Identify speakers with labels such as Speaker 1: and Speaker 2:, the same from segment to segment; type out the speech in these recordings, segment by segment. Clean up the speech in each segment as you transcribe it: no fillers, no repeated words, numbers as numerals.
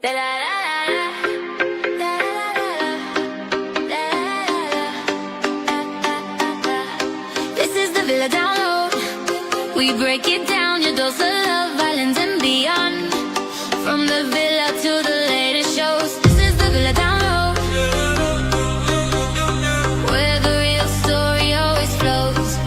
Speaker 1: This is the Villa Download. We break it down, your dose of love, violence and beyond. From the villa to the latest shows. This is the Villa Download, where the real story always flows.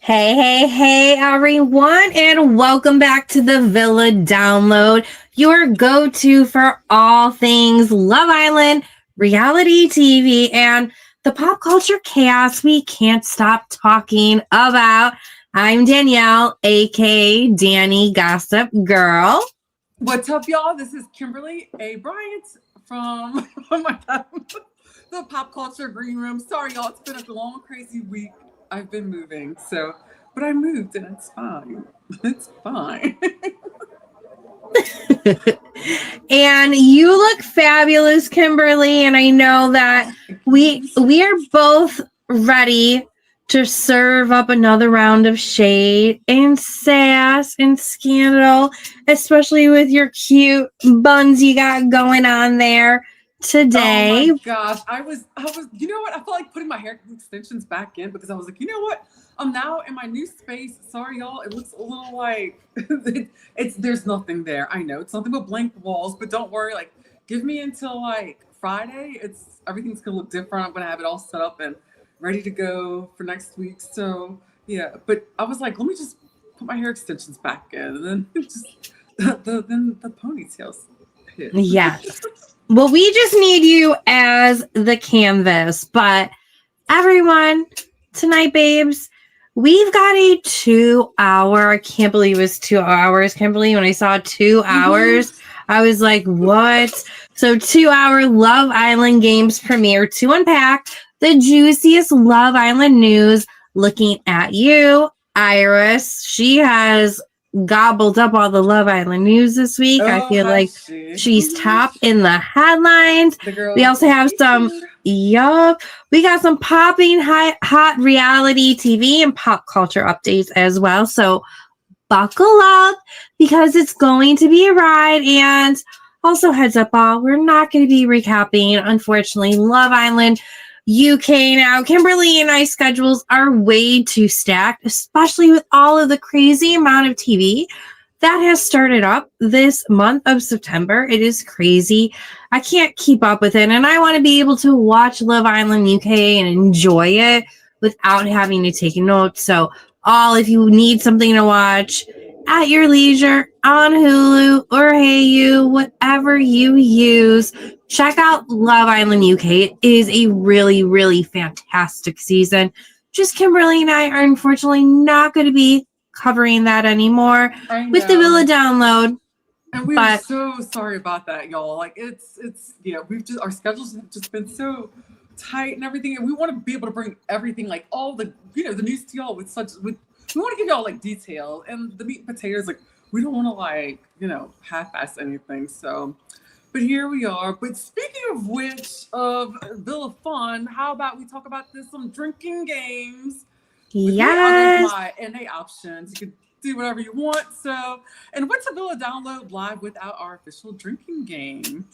Speaker 2: Hey, everyone, and welcome back to the Villa Download, your go-to for all things Love Island, reality TV, and the pop culture chaos we can't stop talking about. I'm Danielle, aka Danny Gossip Girl.
Speaker 3: What's up, y'all? This is Kimberly A. Bryant from the Pop Culture Green Room. Sorry, y'all. It's been a long, crazy week. I've been moving, but I moved and it's fine. It's fine.
Speaker 2: And you look fabulous, Kimberly, and I know that we are both ready to serve up another round of shade and sass and scandal, especially with your cute buns you got going on there today.
Speaker 3: Oh my gosh. I was, you know what? I felt like putting my hair extensions back in because I was like, you know what? I'm now in my new space. Sorry, y'all. It looks a little like there's nothing there. I know it's nothing but blank walls, but don't worry. Like, give me until like Friday. Everything's gonna look different. I'm gonna have it all set up and ready to go for next week. So yeah, but I was like, let me just put my hair extensions back in, and then then the ponytails hit.
Speaker 2: Yes. Well, we just need you as the canvas, but everyone, tonight, babes, we've got a 2-hour, I can't believe it was 2 hours, Kimberly. When I saw 2 hours, I was like, what? So 2-hour Love Island Games premiere to unpack the juiciest Love Island news, looking at you, Iris. She has gobbled up all the Love Island news this week. I feel like she's top in the headlines. We also have some, we got some popping hot reality TV and pop culture updates as well. So buckle up because it's going to be a ride. And also heads up, all, we're not going to be recapping, unfortunately, Love Island UK now. Kimberly and I's schedules are way too stacked, especially with all of the crazy amount of TV that has started up this month of September. It is crazy. I can't keep up with it, and I want to be able to watch Love Island UK and enjoy it without having to take notes. So if you need something to watch at your leisure on Hulu or Hayu, whatever you use, check out Love Island UK. It is a really, really fantastic season. Just Kimberly and I are unfortunately not going to be covering that anymore with the Villa Download.
Speaker 3: And we're so sorry about that, y'all. Like it's our schedules have just been so tight and everything, and we want to be able to bring everything, like all the the news to y'all we want to give y'all like detail and the meat and potatoes. Like we don't want to like half-ass anything. So, but here we are. But speaking of which, of Villa Fun, how about we talk about some drinking games?
Speaker 2: Yes.
Speaker 3: And they options. You can do whatever you want. So, and what's a Villa Download live without our official drinking game?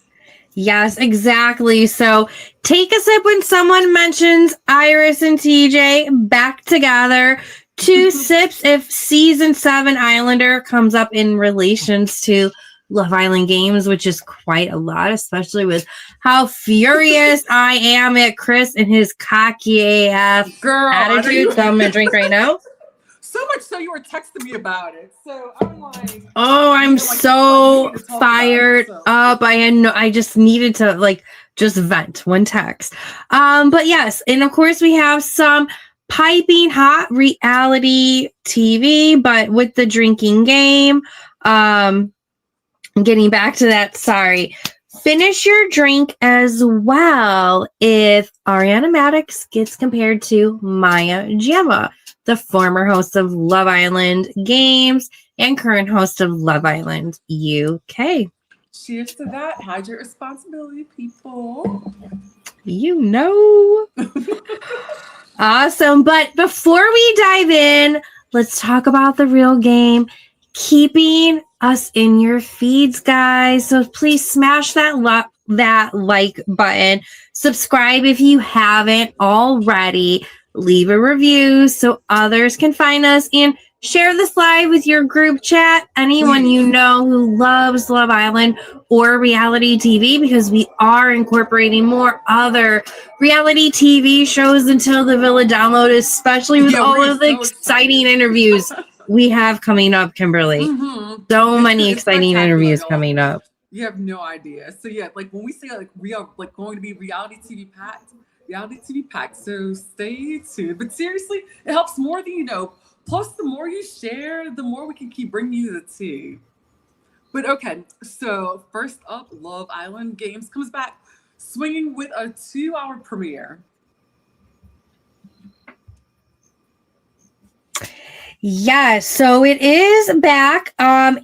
Speaker 2: Yes, exactly. So take a sip when someone mentions Iris and TJ back together. 2 sips if season 7 Islander comes up in relations to Love Island Games, which is quite a lot, especially with how furious I am at Chris and his cocky AF attitude. So I'm going to drink right now.
Speaker 3: So much so you were texting me about it. So I'm like,
Speaker 2: I'm so fired up. I just needed to just vent one text. But yes, and of course we have some piping hot reality TV, but with the drinking game. Getting back to that, sorry. Finish your drink as well if Ariana Madix gets compared to Maya Jama. the former host of Love Island Games and current host of Love Island UK.
Speaker 3: Cheers to that. Hide your responsibility, people.
Speaker 2: You know. Awesome. But before we dive in, let's talk about the real game. Keeping us in your feeds, guys. So please smash that like button. Subscribe if you haven't already. Leave a review so others can find us, and share this live with your group chat. Anyone you know who loves Love Island or reality TV, because we are incorporating more other reality TV shows until the Villa download, especially with all of the exciting interviews we have coming up, Kimberly. So many exciting interviews coming up.
Speaker 3: You have no idea. So yeah, like when we say like we are like going to be reality TV packed. So stay tuned. But seriously, it helps more than you know. Plus, the more you share, the more we can keep bringing you the tea. But okay, so first up, Love Island Games comes back, swinging with a 2-hour premiere.
Speaker 2: Yes, so it is back, and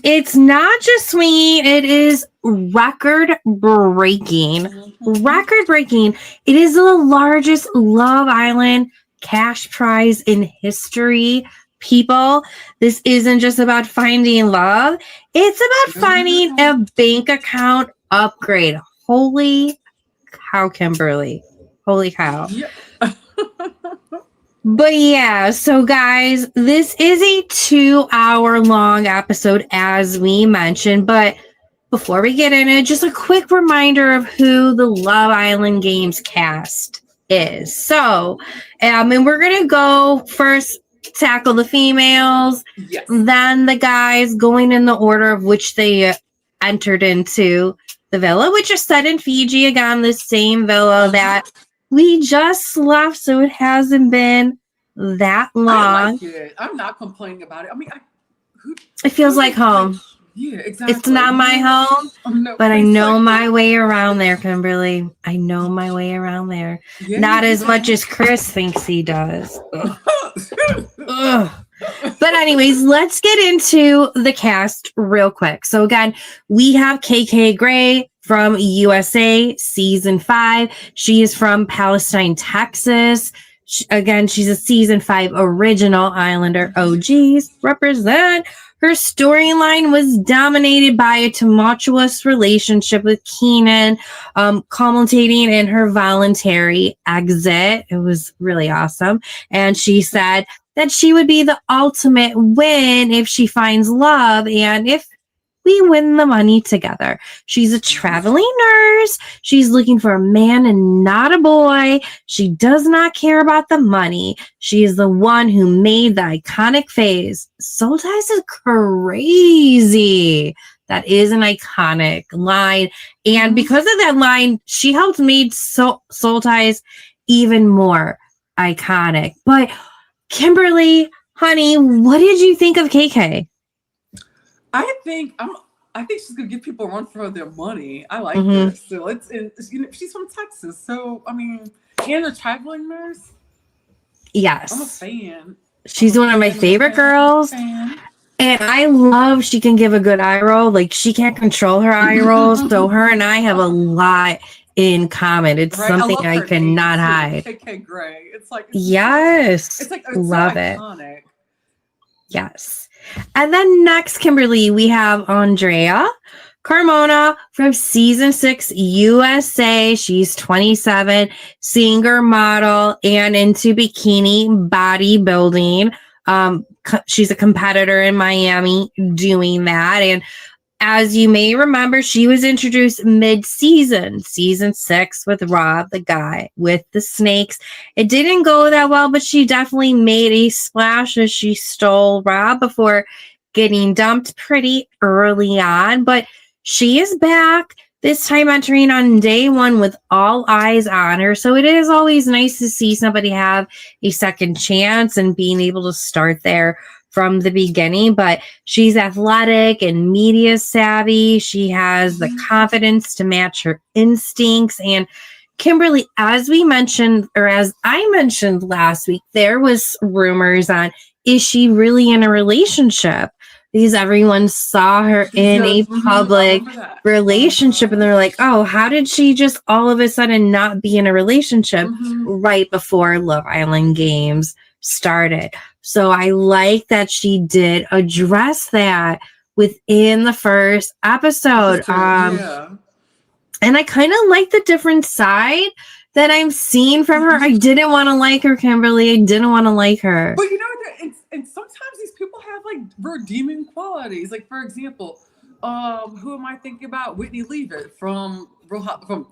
Speaker 2: it's not just swinging, it is record-breaking. Record-breaking. It is the largest Love Island cash prize in history. People, this isn't just about finding love. It's about finding a bank account upgrade. Holy cow, Kimberly. Holy cow.
Speaker 3: Yeah.
Speaker 2: But yeah, so guys, this is a 2-hour long episode, as we mentioned. But before we get in it, just a quick reminder of who the Love Island Games cast is. So, and we're going to go first, tackle the females,
Speaker 3: Yes.
Speaker 2: then the guys, going in the order of which they entered into the villa, which is set in Fiji, again, the same villa that we just left, so it hasn't been that long.
Speaker 3: I like it. I'm not complaining about it. I mean,
Speaker 2: it feels like home.
Speaker 3: Yeah, exactly.
Speaker 2: It's not my home,
Speaker 3: No,
Speaker 2: but I know
Speaker 3: like
Speaker 2: my way around there, Kimberly. I know my way around there.
Speaker 3: Yeah,
Speaker 2: Not as much as Chris thinks he does. Ugh. Ugh. But anyways, let's get into the cast real quick. So again, we have KK Gray from USA season 5. She is from Palestine, Texas. Again, she's a season 5 original Islander. OGs represent. Her storyline was dominated by a tumultuous relationship with Keenan, culminating in her voluntary exit. It was really awesome. And she said that she would be the ultimate win if she finds love and if we win the money together. She's a traveling nurse. She's looking for a man and not a boy. She does not care about the money. She is the one who made the iconic phase. Soul Ties is crazy. That is an iconic line. And because of that line, she helped make Soul Ties even more iconic. But Kimberly, honey, what did you think of KK?
Speaker 3: I think she's gonna give people a run for their money. I like her. So she's from Texas. So I mean, and a traveling nurse.
Speaker 2: Yes,
Speaker 3: I'm a fan.
Speaker 2: She's one of my favorite girls. And I love she can give a good eye roll. Like, she can't control her eye rolls. So her and I have a lot in common. It's something I cannot hide.
Speaker 3: KK Gray. It's like
Speaker 2: yes.
Speaker 3: It's
Speaker 2: love
Speaker 3: so
Speaker 2: it.
Speaker 3: Iconic.
Speaker 2: Yes. And then next, Kimberly, we have Andrea Carmona from season 6 USA. She's 27, singer, model, and into bikini bodybuilding. She's a competitor in Miami doing that. And as you may remember, she was introduced mid-season, season 6, with Rob, the guy with the snakes. It didn't go that well, but she definitely made a splash as she stole Rob before getting dumped pretty early on. But she is back, this time entering on day 1 with all eyes on her. So it is always nice to see somebody have a second chance and being able to start there from the beginning. But she's athletic and media savvy. She has the confidence to match her instincts. And Kimberly, as we mentioned, or as I mentioned last week, there was rumors on, is she really in a relationship? Because everyone saw her in a public relationship and they're like, oh, how did she just all of a sudden not be in a relationship right before Love Island Games started? So I like that she did address that within the first episode. And I kind of like the different side that I'm seeing from her. I didn't want to like her, Kimberly. I didn't want to like her.
Speaker 3: But you know, and sometimes these people have like redeeming qualities. Like, for example, who am I thinking about? Whitney Leavitt from from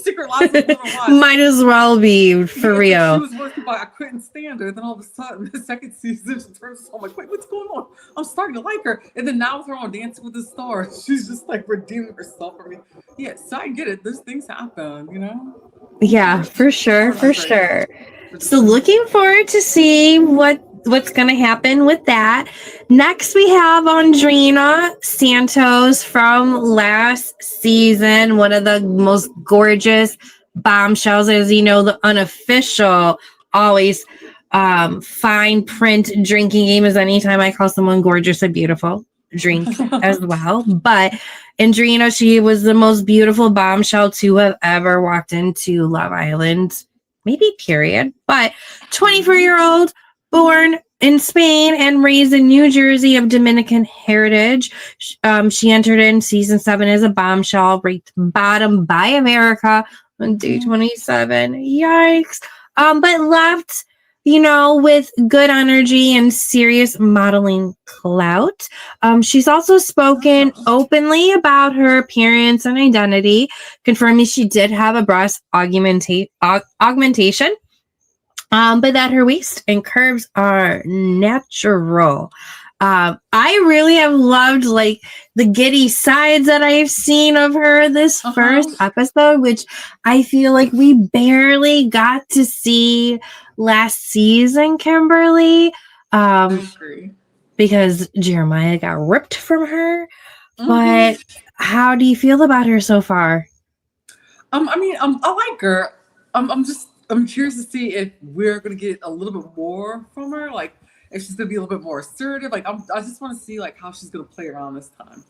Speaker 3: Secret Lives of Little Lies.
Speaker 2: Might as well be, for real.
Speaker 3: She was working by, I couldn't stand her. Then all of a sudden, the second season, she turns, I'm like, wait, what's going on? I'm starting to like her. And then now with her on Dancing with the Stars, she's just like redeeming herself for me. Yeah, so I get it. Those things happen, you know?
Speaker 2: Yeah, for sure, for sure. So looking forward to see what's going to happen with that. Next, we have Andrina Santos from last season, one of the most gorgeous bombshells, as you know, the unofficial, always fine print drinking game is anytime I call someone gorgeous and beautiful, drink as well. But Andrina, she was the most beautiful bombshell to have ever walked into Love Island, maybe period. But 24-year-old, born in Spain and raised in New Jersey of Dominican heritage. She entered in season 7 as a bombshell, ranked bottom by America on day 27. Yikes. But left, you know, with good energy and serious modeling clout. She's also spoken openly about her appearance and identity, confirming she did have a breast augmentation. But that her waist and curves are natural. I really have loved like the giddy sides that I've seen of her this first episode, which I feel like we barely got to see last season, Kimberly. Because Jeremiah got ripped from her. But how do you feel about her so far?
Speaker 3: I like her. I'm curious to see if we're gonna get a little bit more from her, like if she's gonna be a little bit more assertive. Like I just want to see like how she's gonna play around this time.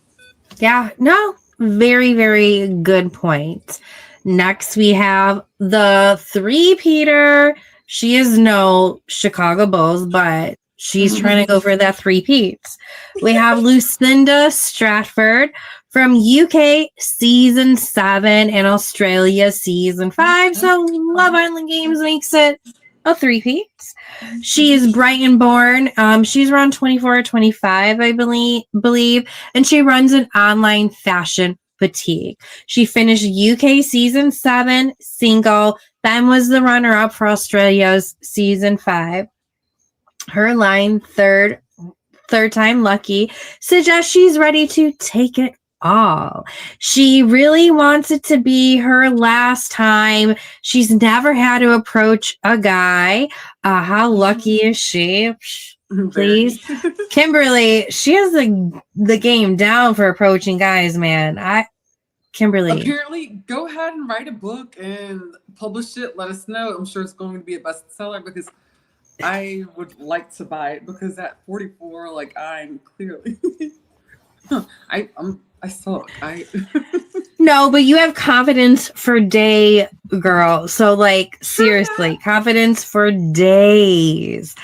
Speaker 2: Yeah, no, very, very good point. Next, we have the 3-peater. She is no Chicago Bulls, but she's trying to go for that 3-peats. We have Lucinda Stratford from UK season 7 and Australia season 5. So Love Island Games makes it a 3-peats. She is Brighton born. She's around 24 or 25, I believe. And she runs an online fashion boutique. She finished UK season 7 single, then was the runner-up for Australia's season 5. Her line, third time lucky, suggests she's ready to take it all. She really wants it to be her last time. She's never had to approach a guy. How lucky is she? Please. Kimberly, she has the game down for approaching guys, man. Kimberly.
Speaker 3: Apparently, go ahead and write a book and publish it. Let us know. I'm sure it's going to be a bestseller because I would like to buy it because at 44, like I'm clearly, I suck.
Speaker 2: No, but you have confidence for day, girl. So like seriously, confidence for days.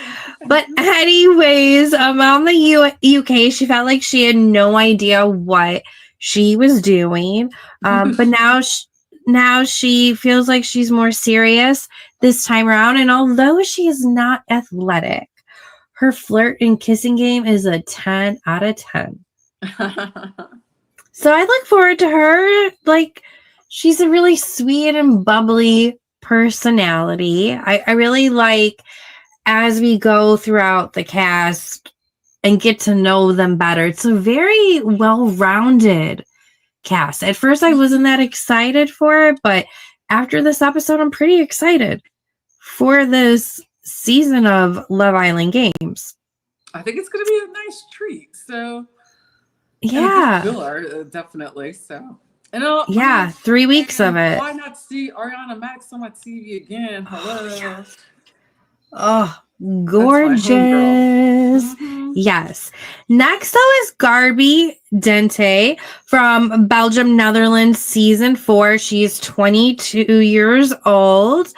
Speaker 2: But anyways, on the UK, she felt like she had no idea what she was doing. But now she feels like she's more serious this time around. And although she is not athletic, her flirt and kissing game is a 10 out of 10. So I look forward to her. Like, she's a really sweet and bubbly personality. I really like as we go throughout the cast and get to know them better. It's a very well-rounded cast. At first, I wasn't that excited for it, but after this episode, I'm pretty excited for this season of Love Island Games.
Speaker 3: I think it's going to be a nice treat. So,
Speaker 2: yeah,
Speaker 3: filler, definitely. So, And
Speaker 2: Yeah, 3 weeks of it.
Speaker 3: Why not see Ariana Max on my TV again? Hello.
Speaker 2: Oh, yes. Oh,
Speaker 3: That's my homegirl.
Speaker 2: gorgeous. Yes. Next, though, is Garby Dente from Belgium, Netherlands, season 4. She's 22 years old.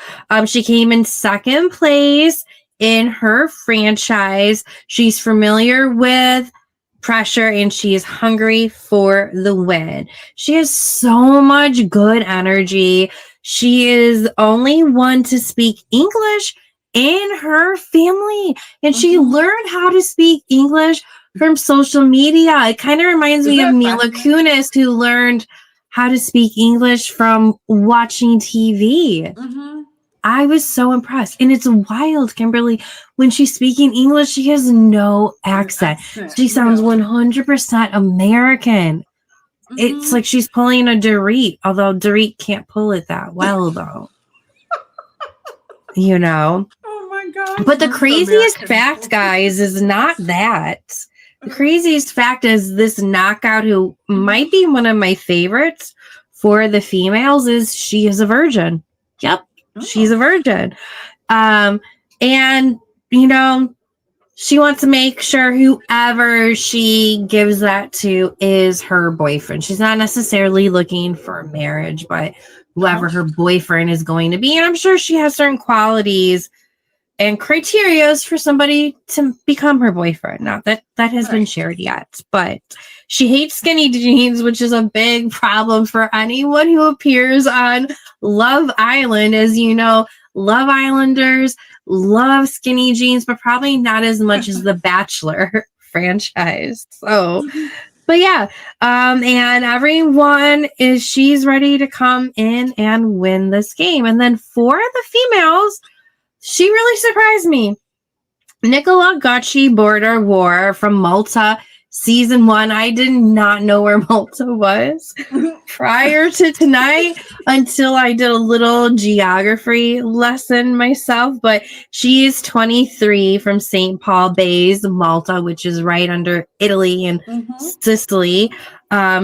Speaker 2: She came in second place in her franchise. She's familiar with pressure and she is hungry for the win. She has so much good energy. She is only one to speak English in her family, and she learned how to speak English from social media. It kind of reminds me of Mila Kunis, who learned how to speak English from watching TV. I was so impressed. And it's wild, Kimberly. When she's speaking English, she has no accent. She sounds 100% American. It's like she's pulling a Dorit, although Dorit can't pull it that well, though. You know?
Speaker 3: Oh my God.
Speaker 2: But the craziest fact, guys, is not that. The craziest fact is this knockout, who might be one of my favorites for the females, is she is a virgin. Yep. She's a virgin. And, you know, she wants to make sure whoever she gives that to is her boyfriend. She's not necessarily looking for marriage, but whoever her boyfriend is going to be. And I'm sure she has certain qualities and criterias for somebody to become her boyfriend. Not that has been shared yet, but she hates skinny jeans, which is a big problem for anyone who appears on Love Island. As you know, Love Islanders love skinny jeans, but probably not as much as the Bachelor franchise. So, but yeah, and everyone she's ready to come in and win this game. And then for the females, she really surprised me. Nicola Gacci Border War from Malta, season 1. I did not know where Malta was prior to tonight until I did a little geography lesson myself. But she is 23 from St. Paul Bays, Malta, which is right under Italy and Sicily.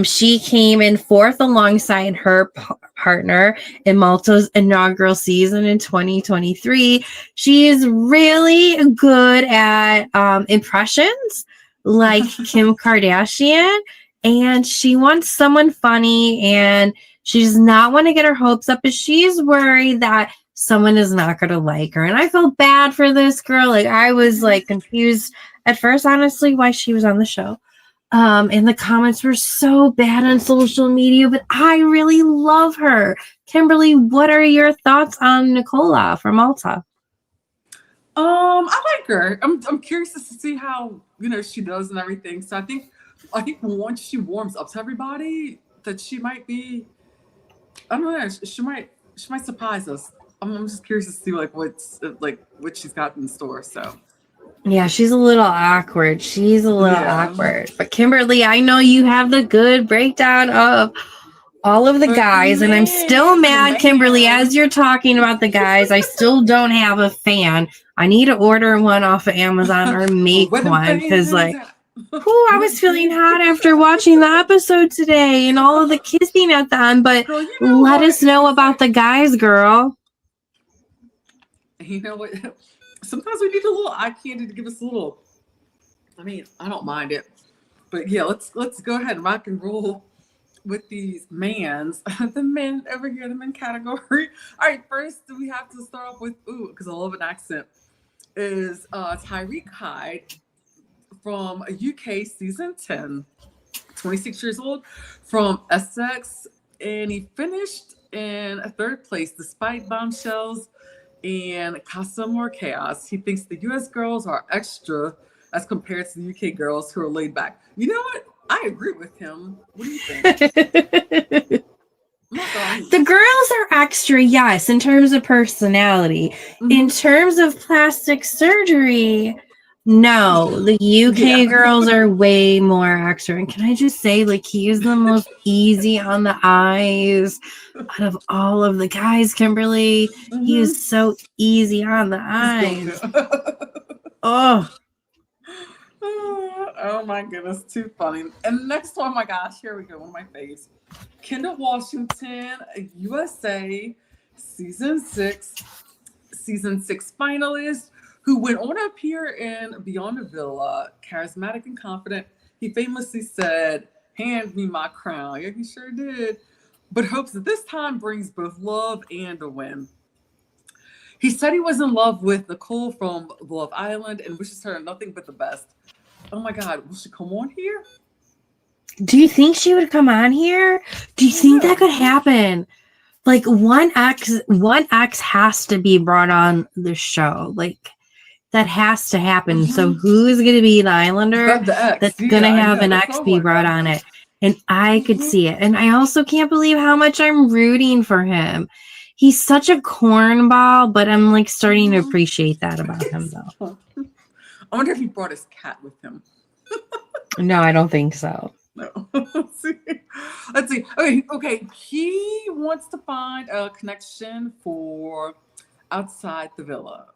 Speaker 2: She came in 4th alongside her partner in Malta's inaugural season in 2023. She is really good at impressions, like Kim Kardashian, and she wants someone funny, and she does not want to get her hopes up, but she's worried that someone is not going to like her. And I felt bad for this girl. Like, I was like confused at first, honestly, why she was on the show. And the comments were so bad on social media, but I really love her. Kimberly, what are your thoughts on Nicola from Malta?
Speaker 3: I like her. I'm curious to see how, you know, she does and everything. So I think once she warms up to everybody, that she might be, I don't know, she might surprise us. I'm just curious to see what she's got in store. So
Speaker 2: yeah, she's a little awkward. Awkward. But Kimberly, I know you have the good breakdown of all of the guys, and I'm still mad, Kimberly, as you're talking about the guys. I still don't have a fan. I need to order one off of Amazon or make one, because like, I was feeling hot after watching the episode today and all of the kissing at the end. But girl, let us know about the guys, girl.
Speaker 3: You know what? Sometimes we need a little eye candy to give us a little. I mean, I don't mind it, but yeah, let's go ahead and rock and roll with these mans. The men over here, the men category. All right, first we have to start off with because I love an accent. Is Tyreek Hyde from UK season 10, 26 years old, from Essex, and he finished in 3rd place despite bombshells and Casa More Chaos. He thinks the US girls are extra as compared to the UK girls who are laid back. You know what? I agree with him. What do you think?
Speaker 2: The girls are extra, yes, in terms of personality. In terms of plastic surgery, no. The UK girls are way more extra. And can I just say, like, he is the most easy on the eyes out of all of the guys, Kimberly. He is so easy on the eyes. Oh.
Speaker 3: Oh my goodness, too funny. And next one, oh my gosh, here we go. One of my faves. Kendall Washington, USA, season six finalist, who went on to appear in Beyond the Villa. Charismatic and confident, he famously said, "Hand me my crown." Yeah, he sure did. But hopes that this time brings both love and a win. He said he was in love with Nicole from Love Island and wishes her nothing but the best. Oh my God, will she come on here?
Speaker 2: Do you think she would come on here? Do you think that could happen? Like one ex has to be brought on the show. Like that has to happen.
Speaker 3: Mm-hmm.
Speaker 2: So who is going to be the Islander that's going to have an ex be brought on it? And I could see it. And I also can't believe how much I'm rooting for him. He's such a cornball, but I'm like starting to appreciate that about him though.
Speaker 3: I wonder if he brought his cat with him.
Speaker 2: No, I don't think so.
Speaker 3: No. Let's see. Okay. He wants to find a connection for outside the villa.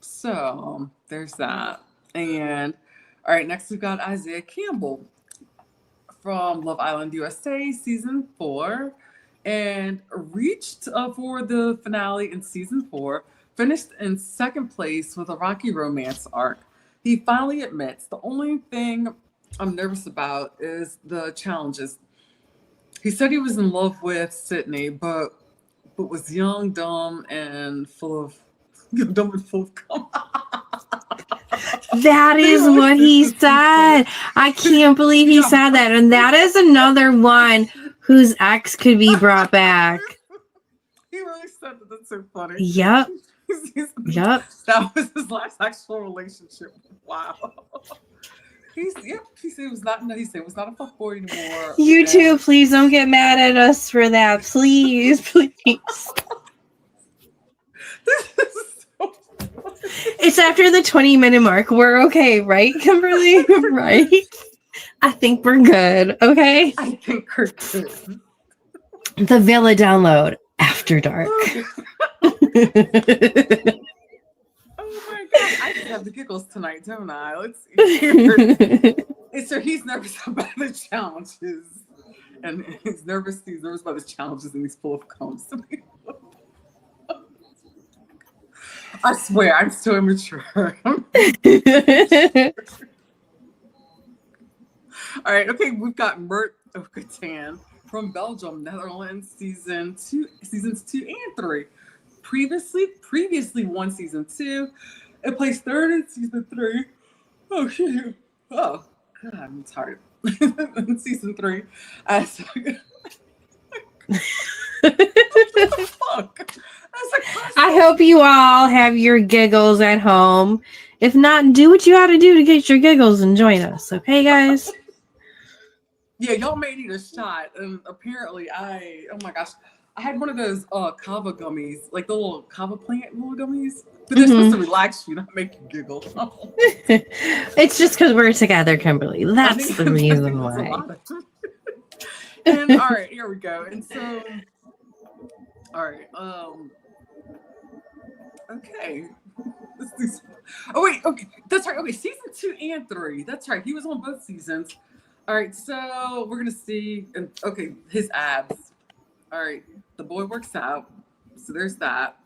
Speaker 3: So there's that. And all right, next we've got Isaiah Campbell from Love Island USA season 4, and reached for the finale in season 4. Finished in second place with a rocky romance arc. He finally admits the only thing I'm nervous about is the challenges. He said he was in love with Sydney, but was young, dumb, and full of cum.
Speaker 2: That is what he said. I can't believe he said that. And that is another one whose ex could be brought back.
Speaker 3: He really said that. That's so funny.
Speaker 2: Yep. Yep.
Speaker 3: That was his last actual relationship. Wow. He said it was not a fuckboy anymore.
Speaker 2: You too, please don't get mad at us for that. Please, please.
Speaker 3: This is so funny.
Speaker 2: It's after the 20-minute mark. We're okay, right, Kimberly? Right? I think we're good, okay?
Speaker 3: I think we're good.
Speaker 2: The Villa download after dark.
Speaker 3: Oh my God, I just have the giggles tonight, don't I? Let's see. So he's nervous about the challenges. And he's nervous about the challenges, and he's full of cones. I swear, I'm so immature. All right, okay, we've got Mert Okatan from Belgium, Netherlands, seasons 2 and 3. Previously won season 2. It placed third in season 3. Oh shit! Oh God, I'm tired. In season 3, as fuck.
Speaker 2: I hope you all have your giggles at home. If not, do what you got to do to get your giggles and join us. Okay, guys?
Speaker 3: Yeah, y'all may need a shot. And apparently oh my gosh, I had one of those kava gummies, like the little kava plant little gummies. But they're supposed to relax you, not make you giggle.
Speaker 2: It's just because we're together, Kimberly. That's the reason why.
Speaker 3: And all right, here we go. And so, all right, okay. Oh wait, okay, that's right. Okay, season 2 and 3. That's right. He was on both seasons. All right, so we're gonna see. And okay, his abs. All right, the boy works out. So there's that.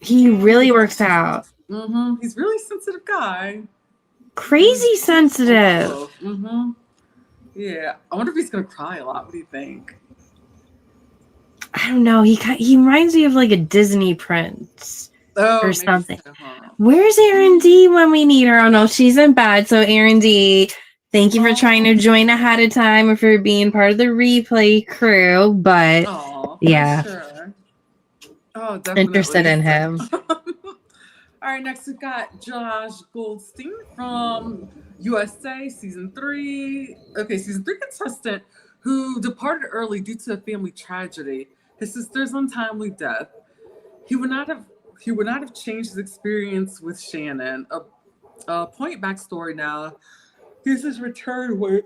Speaker 2: He really works out.
Speaker 3: Mm-hmm. He's a really sensitive guy.
Speaker 2: Crazy sensitive.
Speaker 3: Mm-hmm. Yeah. I wonder if he's gonna cry a lot. What do you think?
Speaker 2: I don't know. He reminds me of like a Disney prince or something.
Speaker 3: So, huh?
Speaker 2: Where's Erin D when we need her? Oh no, she's in bed. So Erin D, thank you for trying to join ahead of time or for being part of the replay crew. But yeah.
Speaker 3: Sure. Oh, definitely.
Speaker 2: Interested in him.
Speaker 3: All right, next we've got Josh Goldstein from USA, season 3. Okay, season 3 contestant who departed early due to a family tragedy. His sister's untimely death. He would not have changed his experience with Shannon. A point backstory now. This is return with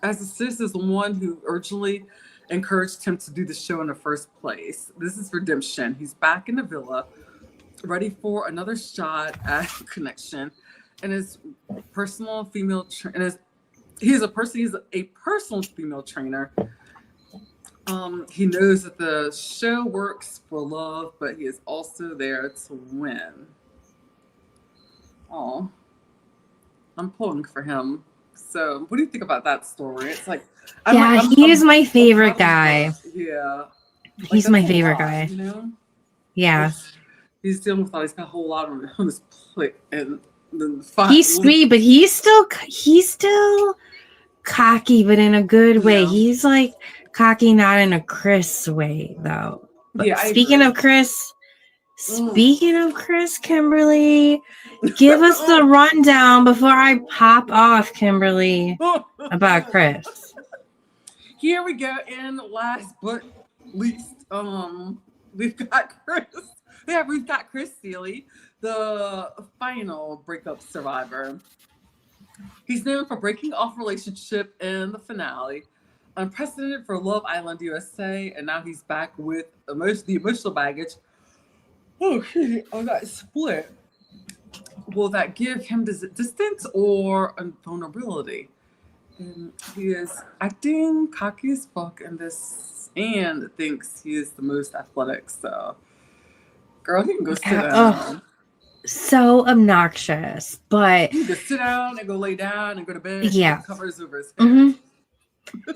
Speaker 3: as the sis is the one who urgently encouraged him to do the show in the first place. This is redemption. He's back in the villa, ready for another shot at connection. and his personal female he's a personal female trainer. He knows that the show works for love, but he is also there to win. Oh, I'm pulling for him. So, what do you think about that story? It's like,
Speaker 2: he is my favorite guy.
Speaker 3: Yeah,
Speaker 2: He's my favorite guy.
Speaker 3: You know?
Speaker 2: Yeah.
Speaker 3: He's dealing with all. He's got a whole lot on his plate, and then
Speaker 2: he's sweet, but he's still cocky, but in a good way. Yeah. He's like cocky, not in a Chris way, though. But yeah, speaking of Chris, Kimberly, give us the rundown before I pop off, Kimberly, about Chris.
Speaker 3: Here we go. And last but least, we've got Chris. Yeah, we've got Chris Seeley, the final breakup survivor. He's known for breaking off relationship in the finale, unprecedented for Love Island USA, and now he's back with the emotional baggage. Oh, that split. Will that give him distance or vulnerability? And he is acting cocky as fuck in this and thinks he is the most athletic. So, girl, he can go sit down.
Speaker 2: So obnoxious, but
Speaker 3: he can just sit down and go lay down and go to bed.
Speaker 2: Yeah,
Speaker 3: covers over his head.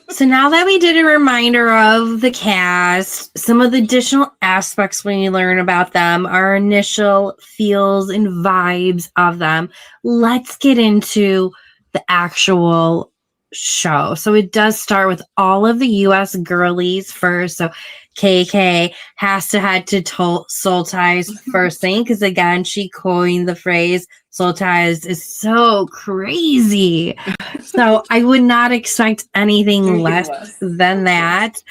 Speaker 2: So now that we did a reminder of the cast, some of the additional aspects when you learn about them, our initial feels and vibes of them, let's get into the actual show. So it does start with all of the U.S. girlies first. So KK has to head to Soul Ties first thing, because again, she coined the phrase Soul Ties is so crazy. So I would not expect anything less than that.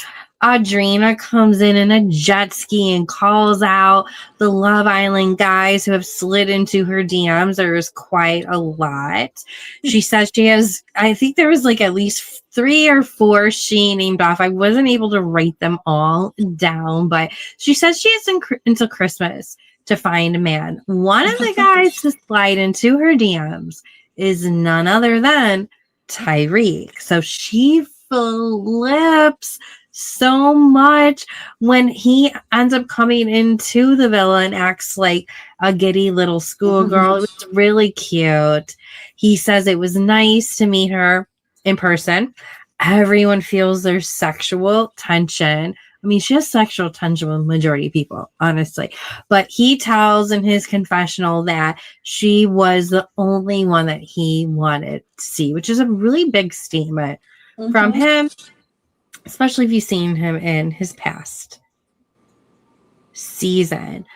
Speaker 2: Audrina comes in a jet ski and calls out the Love Island guys who have slid into her DMs. There is quite a lot. She says she has, I think there was like at least 3 or 4 she named off. I wasn't able to write them all down, but she says she has until Christmas to find a man. One of the guys to slide into her DMs is none other than Tyreek. So she flips so much when he ends up coming into the villa and acts like a giddy little schoolgirl. It was really cute. He says it was nice to meet her in person. Everyone feels there's sexual tension. I mean, she has sexual tension with majority of people, honestly. But he tells in his confessional that she was the only one that he wanted to see, which is a really big statement from him, especially if you've seen him in his past season.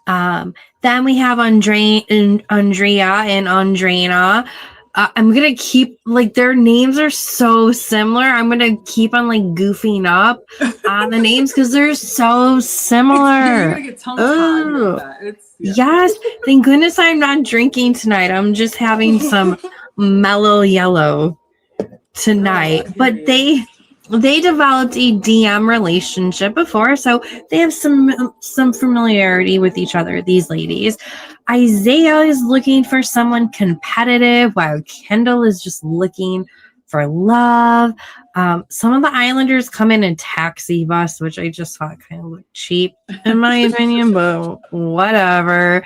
Speaker 2: Then we have Andrea and Andrina. I'm going to keep, like, their names are so similar. I'm going to keep on, like, goofing up on the names because they're so similar.
Speaker 3: You're going to get tongue-tied with that.
Speaker 2: Yes. Thank goodness I'm not drinking tonight. I'm just having some mellow yellow tonight. But they developed a DM relationship before, so they have some familiarity with each other, these ladies. Isaiah is looking for someone competitive, while Kendall is just looking for love. Some of the Islanders come in a taxi bus, which I just thought kind of looked cheap, in my opinion, but whatever.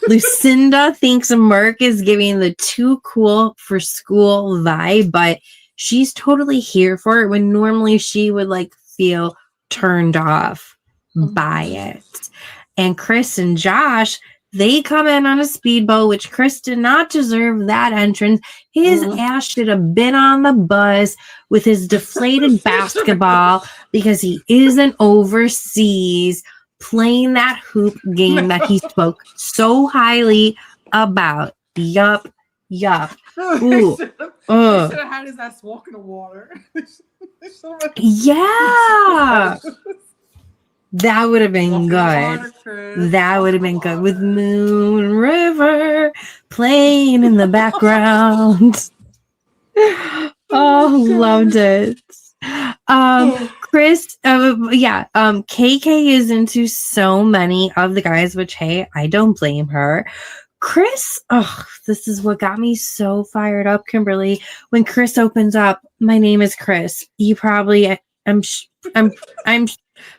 Speaker 2: Lucinda thinks Merck is giving the too cool for school vibe, but she's totally here for it when normally she would like feel turned off by it. And Chris and Josh, they come in on a speedboat, which Chris did not deserve that entrance. His ass should have been on the bus with his deflated basketball because he isn't overseas playing that hoop game that he spoke so highly about. Yup. Ooh.
Speaker 3: He should have had his ass walk in the water.
Speaker 2: Yeah. That would have been good. That would have been good with Moon River playing in the background. Oh, loved it. Chris, KK is into so many of the guys, which, hey, I don't blame her. Chris, this is what got me so fired up, Kimberly. When Chris opens up, my name is Chris. You probably, I'm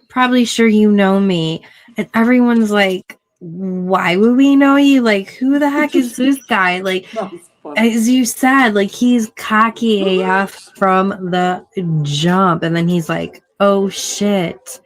Speaker 2: probably sure you know me. And everyone's like, why would we know you? Like, who the heck is this guy? Like, as you said, like, he's cocky AF from the jump. And then he's like, oh shit.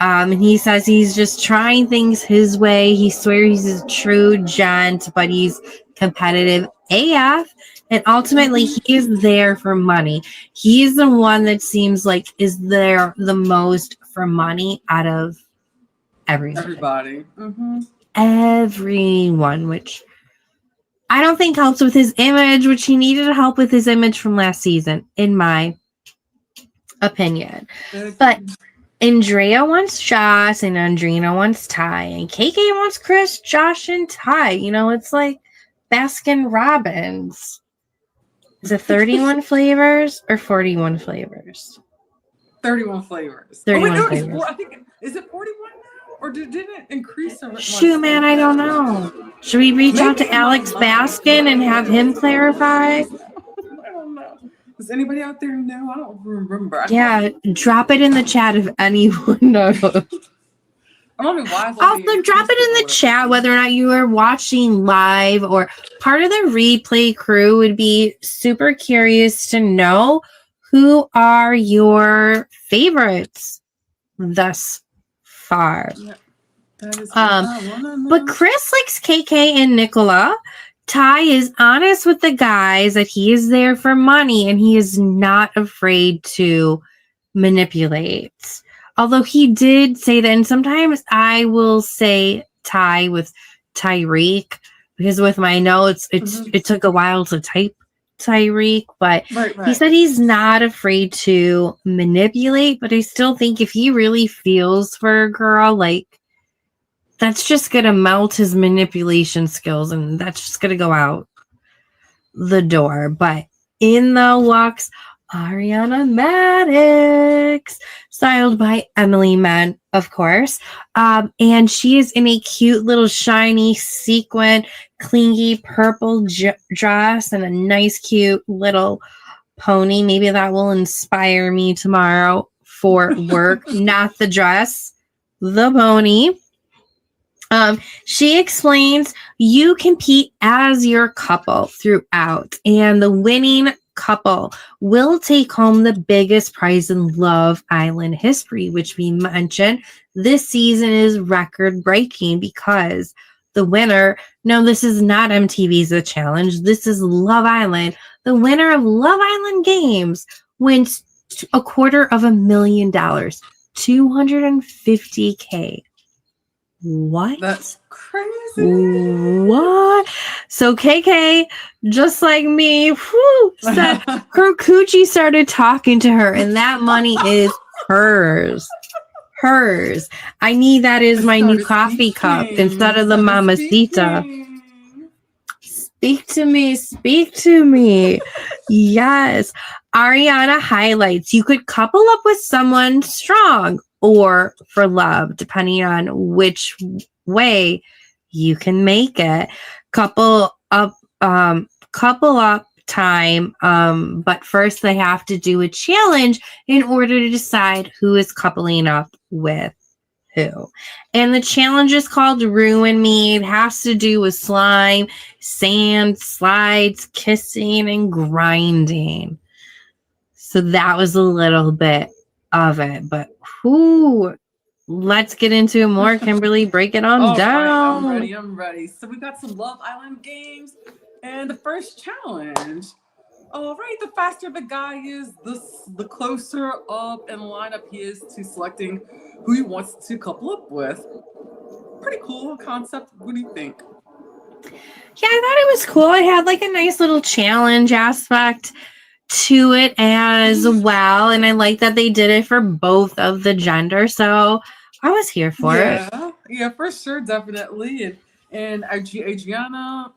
Speaker 2: And he says he's just trying things his way. He swears he's a true gent, but he's competitive AF. And ultimately, he is there for money. He's the one that seems like is there the most for money out of everybody. Everyone, which I don't think helps with his image, which he needed help with his image from last season, in my opinion. But Andrea wants Josh, and Andrina wants Ty, and KK wants Chris, Josh, and Ty. You know, it's like Baskin Robbins. Is it 31 flavors or 41 flavors?
Speaker 3: 31 flavors.
Speaker 2: 31 flavors.
Speaker 3: I think, is it 41 now? Or did it increase?
Speaker 2: Shoot, man, I don't know. Should we reach out to Alex Baskin and have him clarify?
Speaker 3: I don't know. Does anybody out there know? I don't remember.
Speaker 2: Yeah, drop it in the chat if anyone knows.
Speaker 3: I don't know why.
Speaker 2: Also, drop it in the chat whether or not you are watching live or part of the replay crew. Would be super curious to know who are your favorites thus far.
Speaker 3: Yeah, that is
Speaker 2: but Chris likes KK and Nicola. Ty is honest with the guys that he is there for money and he is not afraid to manipulate. Although he did say that, and sometimes I will say Ty with Tyreek because with my notes, it took a while to type Tyreek, but he said he's not afraid to manipulate, but I still think if he really feels for a girl, like, that's just going to melt his manipulation skills and that's just going to go out the door. But in the walks Ariana Maddox, styled by Emily Mann, of course. And she is in a cute little shiny sequin, clingy purple dress and a nice, cute little pony. Maybe that will inspire me tomorrow for work. Not the dress, the pony. She explains you compete as your couple throughout, and the winning couple will take home the biggest prize in Love Island history, which we mentioned this season is record breaking because the winner, no, this is not MTV's The Challenge. This is Love Island. The winner of Love Island Games wins $250,000, $250K. What?
Speaker 3: That's crazy.
Speaker 2: What? So KK, just like me, said her coochie started talking to her, and that money is hers. Hers. I need that as my new coffee cup instead of the Mamacita. Speak to me. Speak to me. Yes. Ariana highlights you could couple up with someone strong or for love, depending on which way you can make it. Couple up time. But first they have to do a challenge in order to decide who is coupling up with who. And the challenge is called Ruin Me. It has to do with slime, sand, slides, kissing, and grinding. So that was a little bit of it, but let's get into it more. Kimberly, break it on down.
Speaker 3: Right, I'm ready. So we got some Love Island games, and the first challenge. All right, the faster the guy is, the closer up in lineup he is to selecting who he wants to couple up with. Pretty cool concept. What do you think?
Speaker 2: Yeah, I thought it was cool. It had like a nice little challenge aspect to it as well, and I like that they did it for both of the gender, so I was here for it.
Speaker 3: Yeah, for sure, definitely. And Adriana,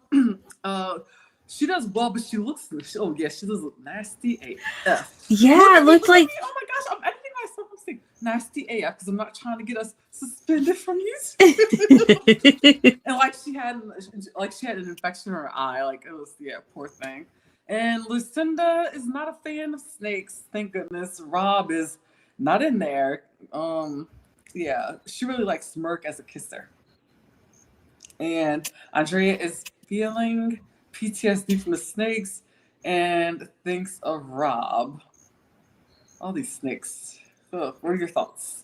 Speaker 3: she does well, but she does look nasty AF.
Speaker 2: Yeah, it looked like,
Speaker 3: oh my gosh, I'm editing myself. nasty AF because I'm not trying to get us suspended from YouTube. And she had an infection in her eye. Like it was, yeah, poor thing. And Lucinda is not a fan of snakes. Thank goodness. Rob is not in there. Yeah, she really likes Smirk as a kisser. And Andrea is feeling PTSD from the snakes and thinks of Rob. All these snakes. Ugh, what are your thoughts?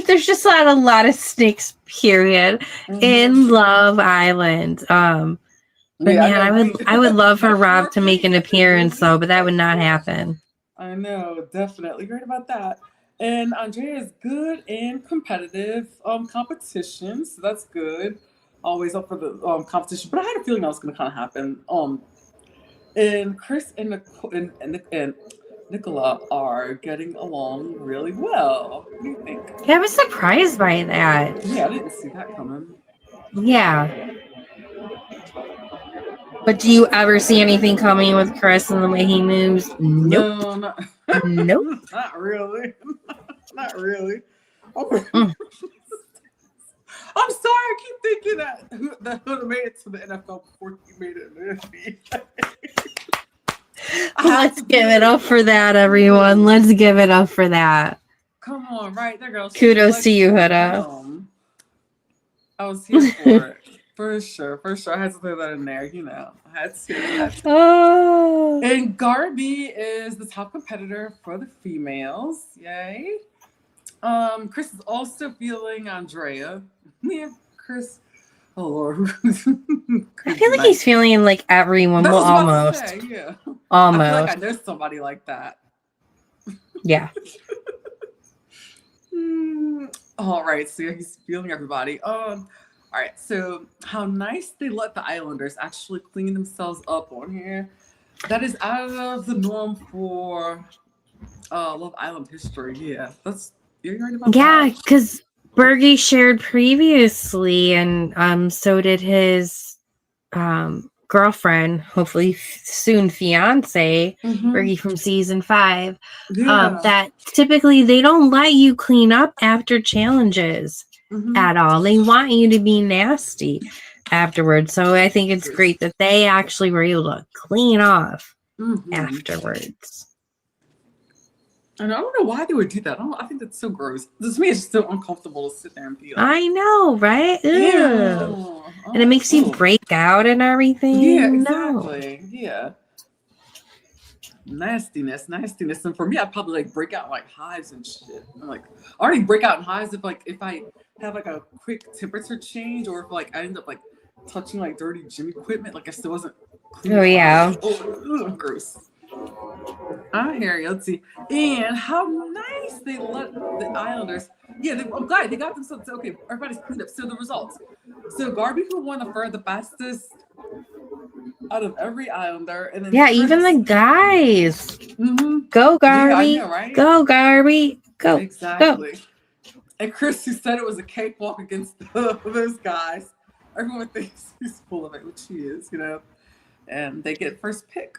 Speaker 2: There's just a lot of snakes, period, in Love Island. But yeah, man, I would love for Rob to make an appearance though, but that would not happen.
Speaker 3: I know, definitely. You're right about that. And Andrea is good in competitive competition, so that's good. Always up for the competition. But I had a feeling that was going to kind of happen. And Chris and Nicola are getting along really well. What do you think?
Speaker 2: Yeah, I was surprised by that.
Speaker 3: Yeah, I didn't see that coming.
Speaker 2: Yeah. But do you ever see anything coming with Chris and the way he moves? Nope.
Speaker 3: No,
Speaker 2: Nope.
Speaker 3: Not really. Not really. I'm sorry, I keep thinking that Huda made it to the NFL before he made it in the NBA.
Speaker 2: Let's give it up for that, everyone. Let's give it up for that.
Speaker 3: Come on, right there, girl.
Speaker 2: Kudos to you, Huda.
Speaker 3: I was here for it. For sure. I had to throw that in there, I had to.
Speaker 2: Oh.
Speaker 3: And Garby is the top competitor for the females. Yay. Chris is also feeling Andrea. Yeah, Chris. Oh Lord.
Speaker 2: I feel like he's feeling like everyone. Well, almost.
Speaker 3: Say, yeah.
Speaker 2: Almost.
Speaker 3: I feel like I know somebody like that.
Speaker 2: Yeah.
Speaker 3: All right, so he's feeling everybody. All right, so how nice they let the Islanders actually clean themselves up on here. That is out of the norm for Love Island history. Yeah, you're right about that.
Speaker 2: Yeah, because Bergie shared previously, and so did his girlfriend, hopefully soon fiance, Bergie from season 5.
Speaker 3: Yeah.
Speaker 2: That typically they don't let you clean up after challenges. At all. They want you to be nasty afterwards. So I think it's great that they actually were able to clean off afterwards.
Speaker 3: And I don't know why they would do that. I think that's so gross. To me, it's just so uncomfortable to sit there and be like,
Speaker 2: I know, right? Ew. And it makes you break out and everything.
Speaker 3: Yeah, exactly. No. Yeah. Nastiness. And for me, I'd probably break out hives and shit. I already break out in hives if I have a quick temperature change, or if I end up touching dirty gym equipment, I still wasn't clean.
Speaker 2: Oh yeah.
Speaker 3: Gross. I hear you. Let's see. And how nice they let the Islanders. Yeah, I'm glad they got themselves. Okay, everybody's cleaned up. So the results. So Garby, who won the fastest out of every Islander, and then Chris,
Speaker 2: even the guys. Go Garby. Yeah, I know, right? Go Garby. Go.
Speaker 3: Exactly. Go. And Chris, who said it was a cakewalk against those guys, everyone thinks he's full of it, which he is, And they get first pick.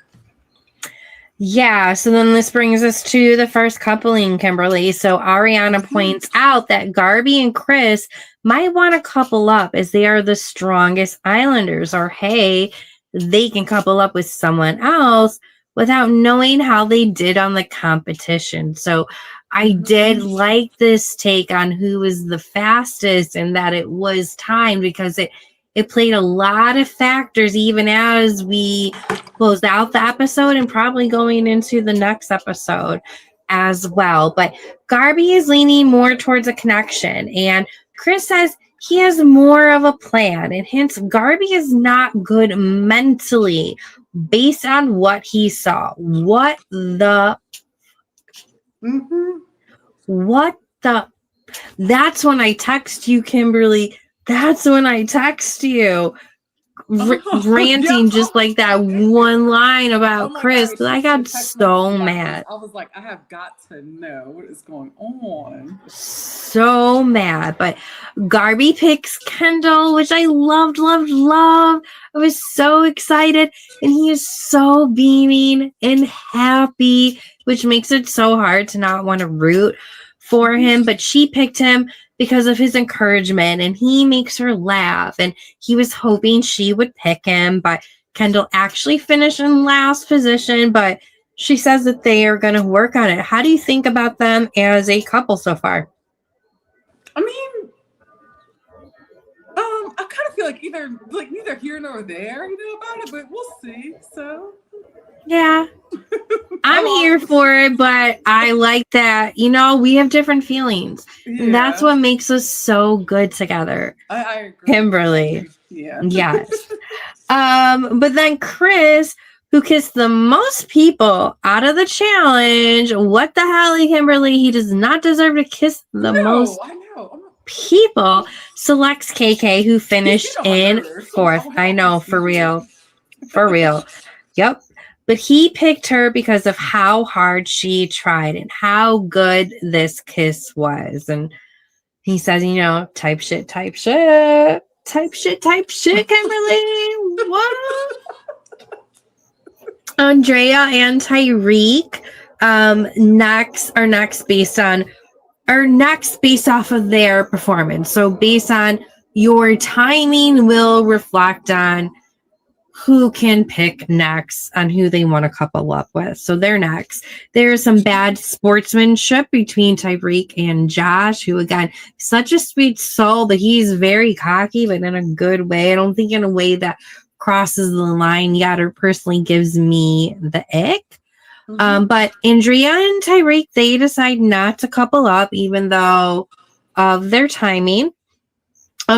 Speaker 2: Yeah, so then this brings us to the first coupling, Kimberly. So Ariana points out that Garby and Chris might want to couple up as they are the strongest Islanders, or hey, they can couple up with someone else without knowing how they did on the competition. So I did like this take on who was the fastest and that it was timed, because it played a lot of factors even as we closed out the episode and probably going into the next episode as well. But Garby is leaning more towards a connection, and Chris says he has more of a plan, and hence Garby is not good mentally based on what he saw. What the that's when I text you, Kimberly. That's when I text you. Ranting just like that one line about Chris, because I got so mad.
Speaker 3: I was like, I have got to know what is going on.
Speaker 2: So mad. But Garby picks Kendall, which I loved. I was so excited, and he is so beaming and happy, which makes it so hard to not want to root for him, but she picked him because of his encouragement, and he makes her laugh, and he was hoping she would pick him, but Kendall actually finished in last position, but she says that they are going to work on it. How do you think about them as a couple so far?
Speaker 3: I mean, I kind of feel like neither here nor there, about it, but we'll see. So
Speaker 2: yeah, I'm here for it, but I like that, we have different feelings.
Speaker 3: Yeah.
Speaker 2: And that's what makes us so good together.
Speaker 3: I agree.
Speaker 2: Kimberly.
Speaker 3: Yeah.
Speaker 2: Yes. But then Chris, who kissed the most people out of the challenge, what the hell, Kimberly? He does not deserve to kiss the most people. Selects KK, who finished in 4th. I know, for real. For real. Yep. But he picked her because of how hard she tried and how good this kiss was. And he says, type shit, Kimberly. What? Andrea and Tyreek next based off of their performance. So based on your timing will reflect on who can pick next on who they want to couple up with. So they're next. There's some bad sportsmanship between Tyreek and Josh, who, again, such a sweet soul, but he's very cocky, but in a good way. I don't think in a way that crosses the line yet or personally gives me the ick. Mm-hmm. But Andrea and Tyreek, they decide not to couple up, even though of their timing.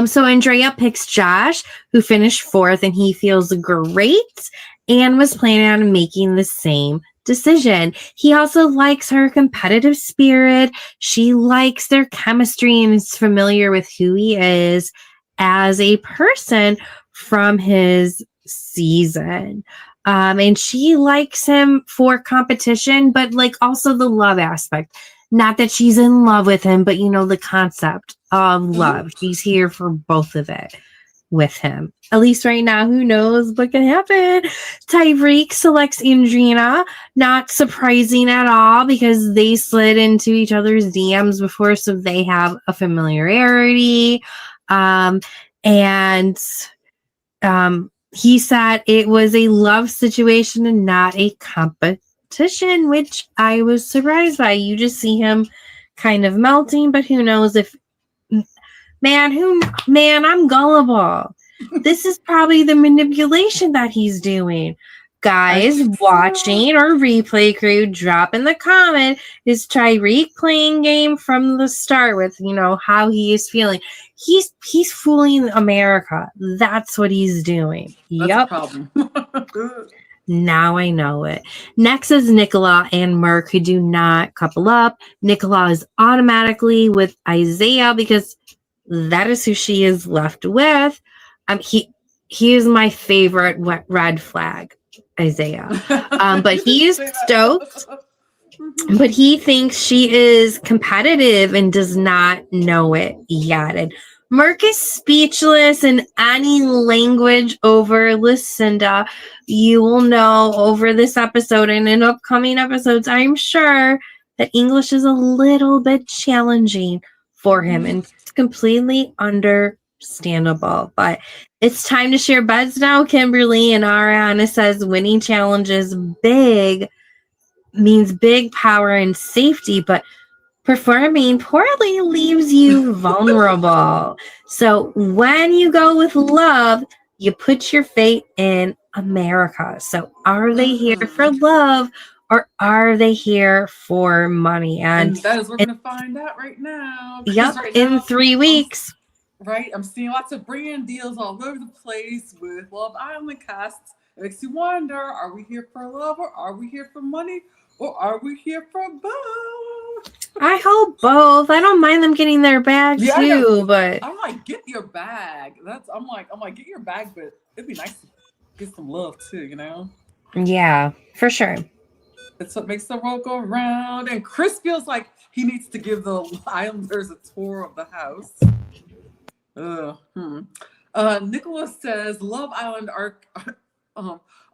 Speaker 2: So Andrea picks Josh, who finished 4th, and he feels great and was planning on making the same decision. He also likes her competitive spirit. She likes their chemistry and is familiar with who he is as a person from his season. And she likes him for competition, but also the love aspect. Not that she's in love with him, but the concept of love. She's here for both of it with him. At least right now, who knows what can happen. Tyreek selects Andrea. Not surprising at all because they slid into each other's DMs before, so they have a familiarity. He said it was a love situation and not a competition, which I was surprised by. You just see him kind of melting, but who knows if I'm gullible. This is probably the manipulation that he's doing. Guys watching or replay crew, drop in the comment, is Tyreek playing game from the start with how he is feeling? He's fooling America. That's what he's doing.
Speaker 3: That's a problem.
Speaker 2: Now I know it. Next is Nicola and Merk, who do not couple up. Nicola is automatically with Isaiah because that is who she is left with. He is my favorite red flag, Isaiah. But he is stoked. But he thinks she is competitive and does not know it yet. And Merk is speechless in any language over Lucinda. You will know over this episode and in upcoming episodes, I'm sure, that English is a little bit challenging for him. And it's completely understandable. But it's time to share beds now, Kimberly. And Ariana says winning challenges big means big power and safety, but performing poorly leaves you vulnerable. So when you go with love, you put your fate in America. So are they here for love or are they here for money?
Speaker 3: And that is what we're going to find out right now.
Speaker 2: Yep,
Speaker 3: right
Speaker 2: in
Speaker 3: now,
Speaker 2: 3 weeks.
Speaker 3: I'm seeing lots of brand deals all over the place with Love Island casts. It makes you wonder, are we here for love or are we here for money? Or are we here for both?
Speaker 2: I hope both. I don't mind them getting their bag too, but
Speaker 3: I'm like, get your bag. I'm like, get your bag, but it'd be nice to get some love too,
Speaker 2: Yeah, for sure.
Speaker 3: It's what makes the world go round. And Chris feels like he needs to give the Islanders a tour of the house. Nicholas says, Love Island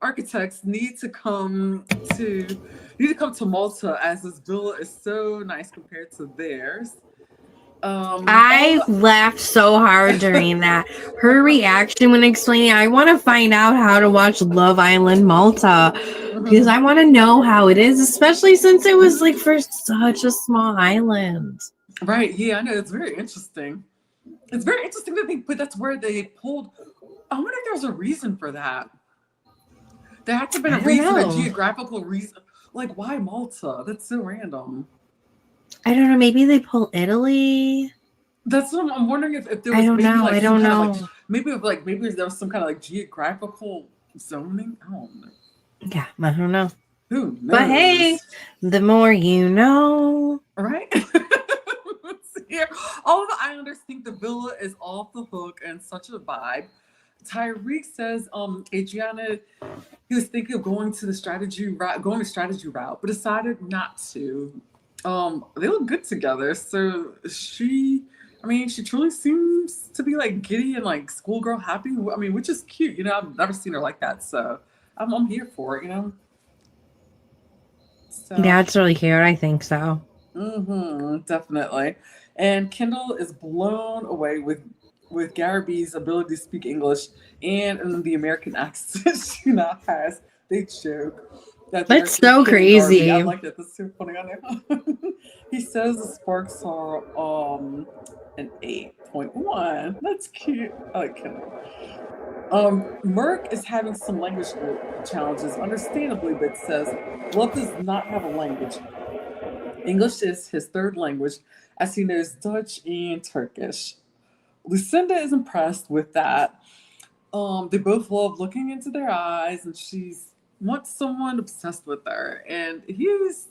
Speaker 3: architects need to come to Malta, as this villa is so nice compared to theirs.
Speaker 2: I laughed so hard during that. Her reaction when explaining, I want to find out how to watch Love Island Malta because I want to know how it is, especially since it was like for such a small island.
Speaker 3: Right. Yeah, I know. It's very interesting. It's very interesting to think, but that's where they pulled. I wonder if there was a reason for that. There had to have been a reason, a geographical reason. Like, why Malta? That's so random.
Speaker 2: I don't know. Maybe they pull Italy.
Speaker 3: That's what I'm wondering if there was.
Speaker 2: I don't
Speaker 3: maybe
Speaker 2: know.
Speaker 3: Like
Speaker 2: I don't know.
Speaker 3: Maybe there was some kind of like geographical zoning. I don't know.
Speaker 2: Yeah, I don't know.
Speaker 3: Who knows?
Speaker 2: But hey, the more you know.
Speaker 3: Right? Here, all of the Islanders think the villa is off the hook and such a vibe. Tyreek says, Adriana, he was thinking of going the strategy route, but decided not to. They look good together. So she truly seems to be like giddy and like schoolgirl happy. I mean, which is cute. You know, I've never seen her like that. So I'm here for it, you know? So,
Speaker 2: yeah, it's really cute. I think so.
Speaker 3: Definitely. And Kendall is blown away with Garaby's ability to speak English and the American accent she now has. They joke.
Speaker 2: That's so crazy.
Speaker 3: I like that. That's so funny on there. He says the sparks are an 8.1. That's cute. I like Kendall. Merc is having some language challenges, understandably, but says love does not have a language. English is his third language, as he knows Dutch and Turkish. Lucinda is impressed with that. They both love looking into their eyes, and she wants someone obsessed with her. And he's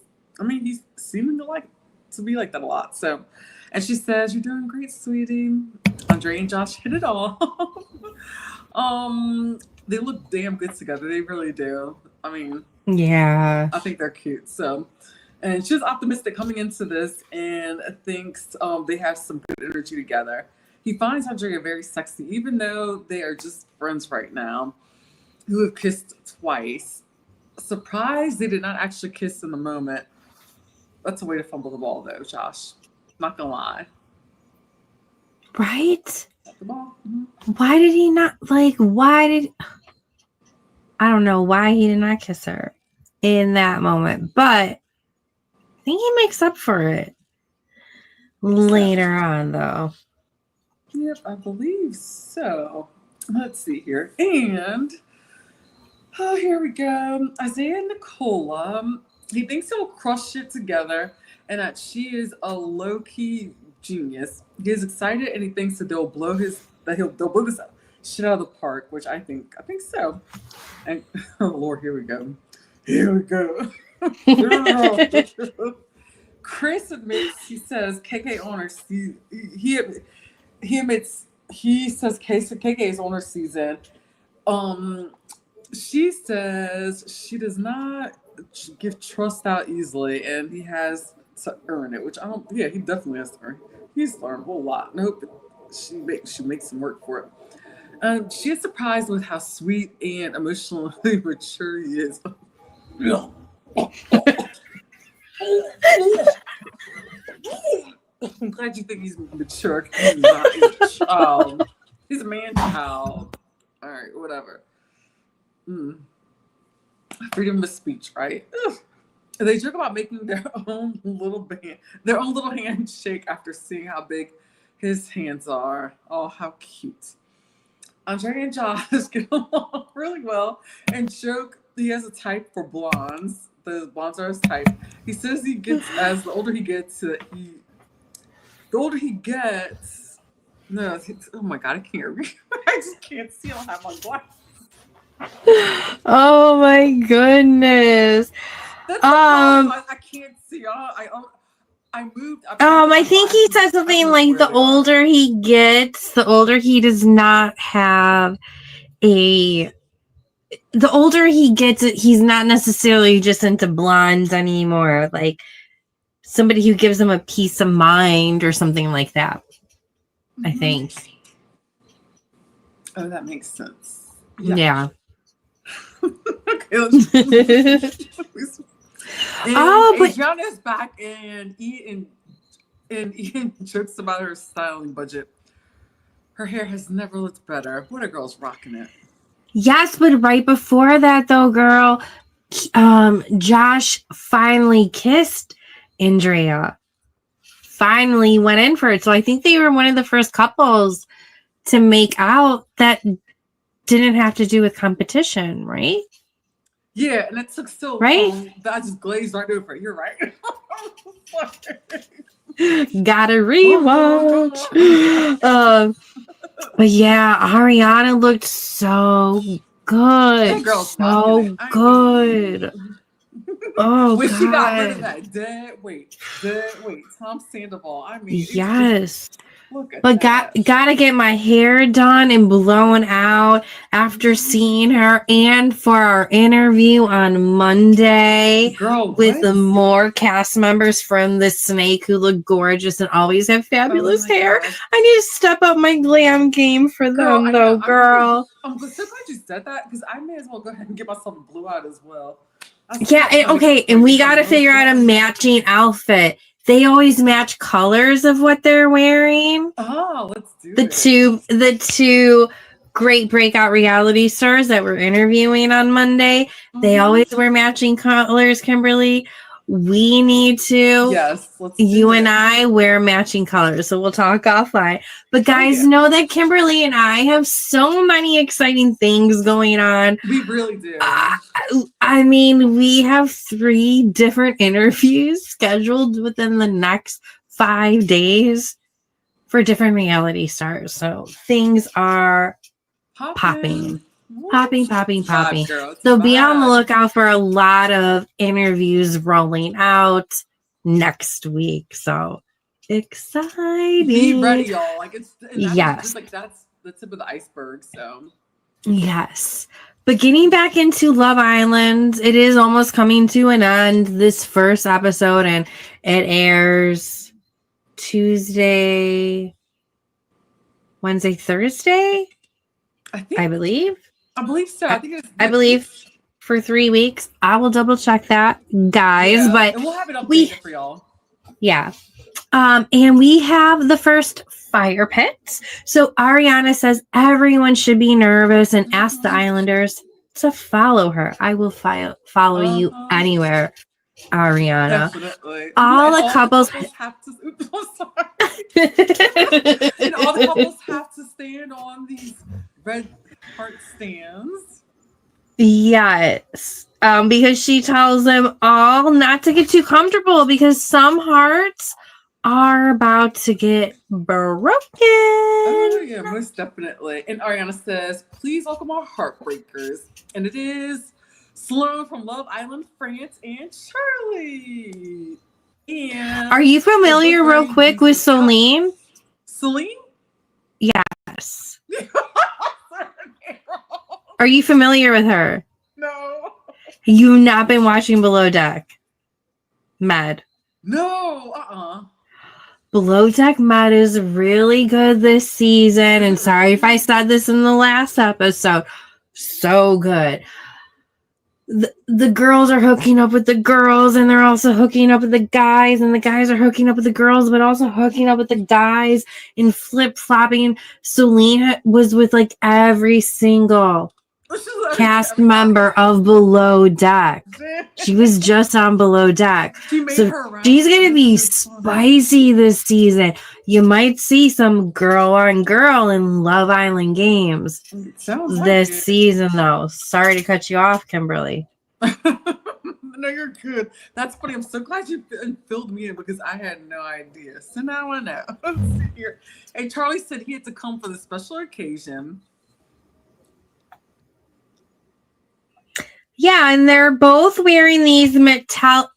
Speaker 3: seeming to be like that a lot. So, and she says, "You're doing great, sweetie." Andre and Josh hit it off. They look damn good together. They really do. I mean,
Speaker 2: yeah,
Speaker 3: I think they're cute. So. And she's optimistic coming into this and thinks they have some good energy together. He finds Andrea very sexy, even though they are just friends right now, who have kissed twice. Surprised they did not actually kiss in the moment. That's a way to fumble the ball, though, Josh. Not gonna lie.
Speaker 2: Right?
Speaker 3: The ball.
Speaker 2: Why did he not, I don't know why he did not kiss her in that moment, but I think he makes up for it later on, though.
Speaker 3: Yep, I believe so. Let's see here. And, here we go. Isaiah and Nicola. He thinks he'll crush it together and that she is a low-key genius. He is excited and he thinks that they'll blow this shit out of the park, which I think so. And, oh Lord, here we go. Chris admits, he says KK on her season. He says KK is on her season. She says she does not give trust out easily, and he has to earn it, which I don't. Yeah, he definitely has to earn. He's learned a whole lot. Nope, she makes him work for it. She is surprised with how sweet and emotionally mature he is. I'm glad you think he's mature. He's not a child. He's a man child. All right, whatever. Freedom of speech, right? Ugh. They joke about making their own little handshake after seeing how big his hands are. Oh, how cute. Andre and Josh get along really well and joke he has a type for blondes. The blondes are his type. He says he gets, as the older he gets, no, oh my God, I can't read. I just can't see. I don't have my glasses.
Speaker 2: Oh my goodness.
Speaker 3: That's the problem. I can't see. I moved.
Speaker 2: I think he said something like the older he gets, the older he does not have the older he gets, he's not necessarily just into blondes anymore. Like somebody who gives him a peace of mind or something like that. I think.
Speaker 3: Oh, that makes sense.
Speaker 2: Yeah. But
Speaker 3: Adriana's back, and Ian jokes about her styling budget. Her hair has never looked better. What a girl's rocking it.
Speaker 2: yes, but right before that, though, girl, Josh finally kissed Andrea. Finally went in for it. So I think they were one of the first couples to make out that didn't have to do with competition, right?
Speaker 3: Yeah, and it took so long that I just glazed right over it. You're right.
Speaker 2: Gotta rewatch. But yeah, Ariana looked so good. So good. Oh,
Speaker 3: when
Speaker 2: God.
Speaker 3: she got rid of that dead weight, Tom Sandoval. I mean,
Speaker 2: yes.
Speaker 3: Look at
Speaker 2: but
Speaker 3: that.
Speaker 2: Gotta get my hair done and blown out after seeing her, and for our interview on Monday with the more cast members from The Snake who look gorgeous and always have fabulous hair.
Speaker 3: Gosh.
Speaker 2: I need to step up my glam game for them, though, girl.
Speaker 3: I'm so glad you said that, because I may as well go ahead and get myself a blue out as well.
Speaker 2: And we got to figure out a matching outfit. They always match colors of what they're wearing.
Speaker 3: Oh, let's do
Speaker 2: it. The two great breakout reality stars that we're interviewing on Monday, they always wear matching colors, Kimberly. We need to.
Speaker 3: Yes.
Speaker 2: You and I wear matching colors, so we'll talk offline. But guys, know that Kimberly and I have so many exciting things going on.
Speaker 3: We really do.
Speaker 2: I mean, we have 3 different interviews scheduled within the next 5 days for different reality stars. So things are popping. Popping. So be on the lookout for a lot of interviews rolling out next week. So exciting.
Speaker 3: Be ready, y'all.
Speaker 2: Yes.
Speaker 3: That's the tip of the iceberg. So
Speaker 2: yes. But getting back into Love Island, it is almost coming to an end, this first episode, and it airs Tuesday, Wednesday, Thursday, I believe so. I believe for 3 weeks. I will double check that, guys. But
Speaker 3: and we'll have it updated for y'all.
Speaker 2: Yeah. And we have the first fire pit. So Ariana says everyone should be nervous and ask the Islanders to follow her. I will follow you anywhere, Ariana.
Speaker 3: Definitely.
Speaker 2: All the couples
Speaker 3: have to. Oops, I'm sorry. And all the couples have to stand on these red heart stands.
Speaker 2: Yes. Because she tells them all not to get too comfortable because some hearts are about to get broken.
Speaker 3: Oh, yeah, most definitely. And Ariana says, please welcome our heartbreakers. And it is Sloan from Love Island, France, and Charlie. And
Speaker 2: are you familiar real quick with Celine?
Speaker 3: Celine?
Speaker 2: Yes. Are you familiar with her?
Speaker 3: No.
Speaker 2: You've not been watching Below Deck Med?
Speaker 3: No.
Speaker 2: Below Deck Med is really good this season. And sorry if I said this in the last episode. So good. The girls are hooking up with the girls, and they're also hooking up with the guys, and the guys are hooking up with the girls, but also hooking up with the guys and flip-flopping. Celine was with like every single cast member of Below Deck. She was just on Below Deck. So she's going to be spicy this season. You might see some girl on girl in Love Island games this season, though. Sorry to cut you off, Kimberly.
Speaker 3: No, you're good. That's funny. I'm so glad you filled me in because I had no idea. So now I know. Let's see here. And Charlie said he had to come for the special occasion.
Speaker 2: Yeah, and they're both wearing these metallic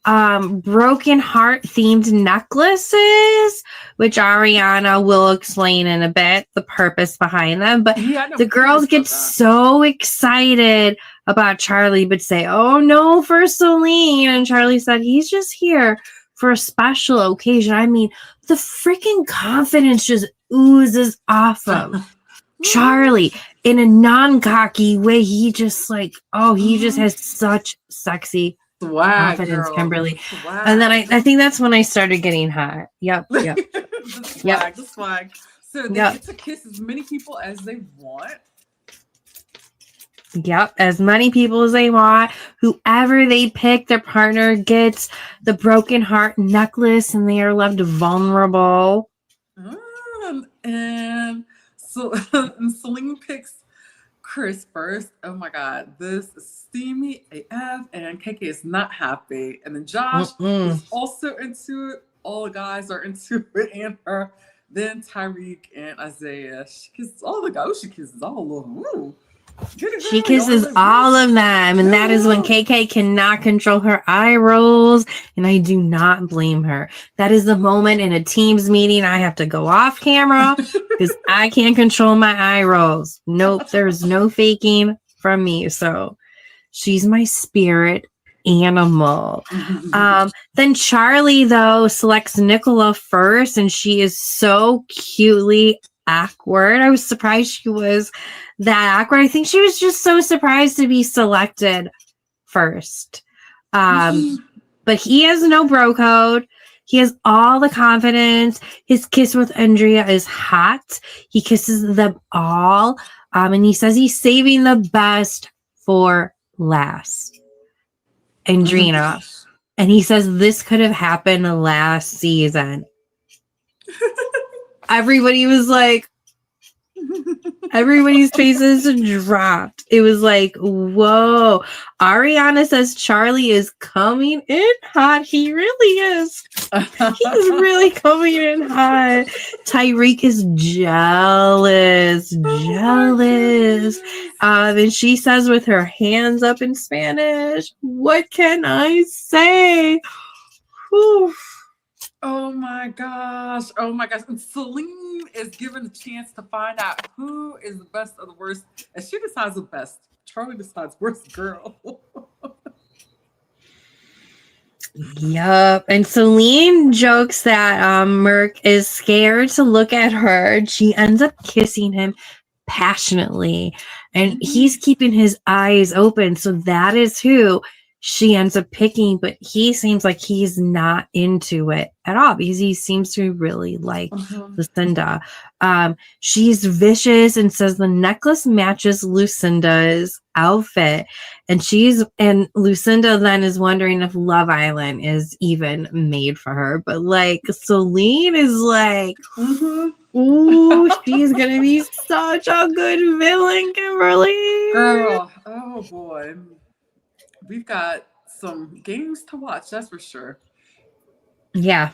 Speaker 2: broken heart themed necklaces, which Ariana will explain in a bit the purpose behind them. But the girls get so excited about Charlie, but say, oh no, for Celine. And Charlie said he's just here for a special occasion. I mean, the freaking confidence just oozes off him. Charlie, in a non-cocky way, he just like, he just has such sexy
Speaker 3: swag,
Speaker 2: confidence,
Speaker 3: girl.
Speaker 2: Kimberly.
Speaker 3: Swag.
Speaker 2: And then I think that's when I started getting hot. Yep.
Speaker 3: The swag. So they get to kiss as many people as they want.
Speaker 2: Yep, as many people as they want. Whoever they pick, their partner gets the broken heart necklace, and they are left vulnerable.
Speaker 3: And so Celine picks Chris first. Oh my God, this is steamy AF, and KK is not happy. And then Josh is also into it. All the guys are into it, and her. Then Tyreek and Isaiah. She kisses all the guys. She kisses all of them. Ooh.
Speaker 2: She kisses all of them, and that is when KK cannot control her eye rolls, and I do not blame her. That is the moment in a Teams meeting I have to go off camera because I can't control my eye rolls. Nope, there's no faking from me. So she's my spirit animal. Then Charlie, though, selects Nicola first, and she is so cutely awkward. I was surprised she was that awkward. I think she was just so surprised to be selected first. But he has no bro code. He has all the confidence. His kiss with Andrea is hot. He kisses them all. And he says he's saving the best for last. Andrea. And he says this could have happened last season. Everybody was like, everybody's faces dropped. It was like, whoa. Ariana says Charlie is coming in hot. He really is. He's really coming in hot. Tyreek is jealous. And she says with her hands up in Spanish, what can I say? Whew.
Speaker 3: Oh my gosh. And Celine is given the chance to find out who is the best of the worst. And she decides the best. Charlie decides worst girl.
Speaker 2: Yup. And Celine jokes that Merc is scared to look at her. She ends up kissing him passionately. And he's keeping his eyes open. So that is who she ends up picking, but he seems like he's not into it at all because he seems to really like Lucinda. She's vicious and says the necklace matches Lucinda's outfit. And Lucinda then is wondering if Love Island is even made for her. But like Celine is like, ooh, she's gonna be such a good villain, Kimberly.
Speaker 3: Girl, oh boy. We've got some games to watch, that's for sure.
Speaker 2: Yeah.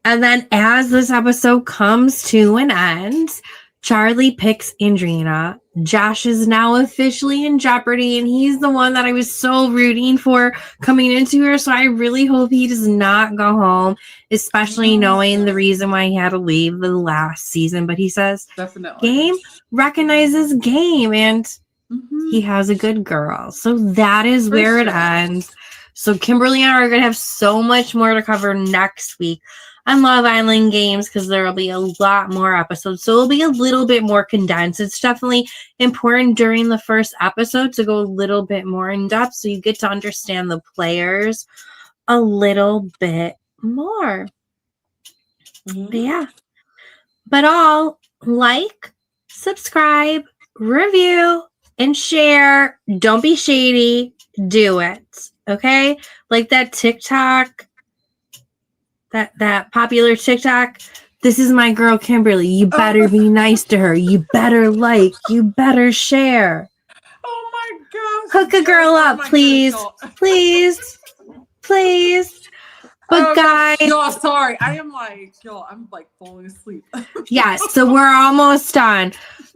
Speaker 2: And then as this episode comes to an end, Charlie picks Andrea. Josh is now officially in jeopardy, and he's the one that I was so rooting for coming into her. So I really hope he does not go home, especially knowing the reason why he had to leave the last season. But he says,
Speaker 3: definitely.
Speaker 2: Game recognizes game, and he has a good girl. So that is where it ends. So Kimberly and I are going to have so much more to cover next week on Love Island Games because there will be a lot more episodes. So it'll be a little bit more condensed. It's definitely important during the first episode to go a little bit more in depth so you get to understand the players a little bit more. But yeah. But all like, subscribe, review, and share. Don't be shady. Do it. Okay? Like that TikTok, that popular TikTok. This is my girl, Kimberly. You better be nice to her. You better like. You better share.
Speaker 3: Oh my gosh.
Speaker 2: Hook a girl up, please. Please. Please. But guys.
Speaker 3: Y'all, sorry. I'm like falling asleep.
Speaker 2: Yes, so we're almost done.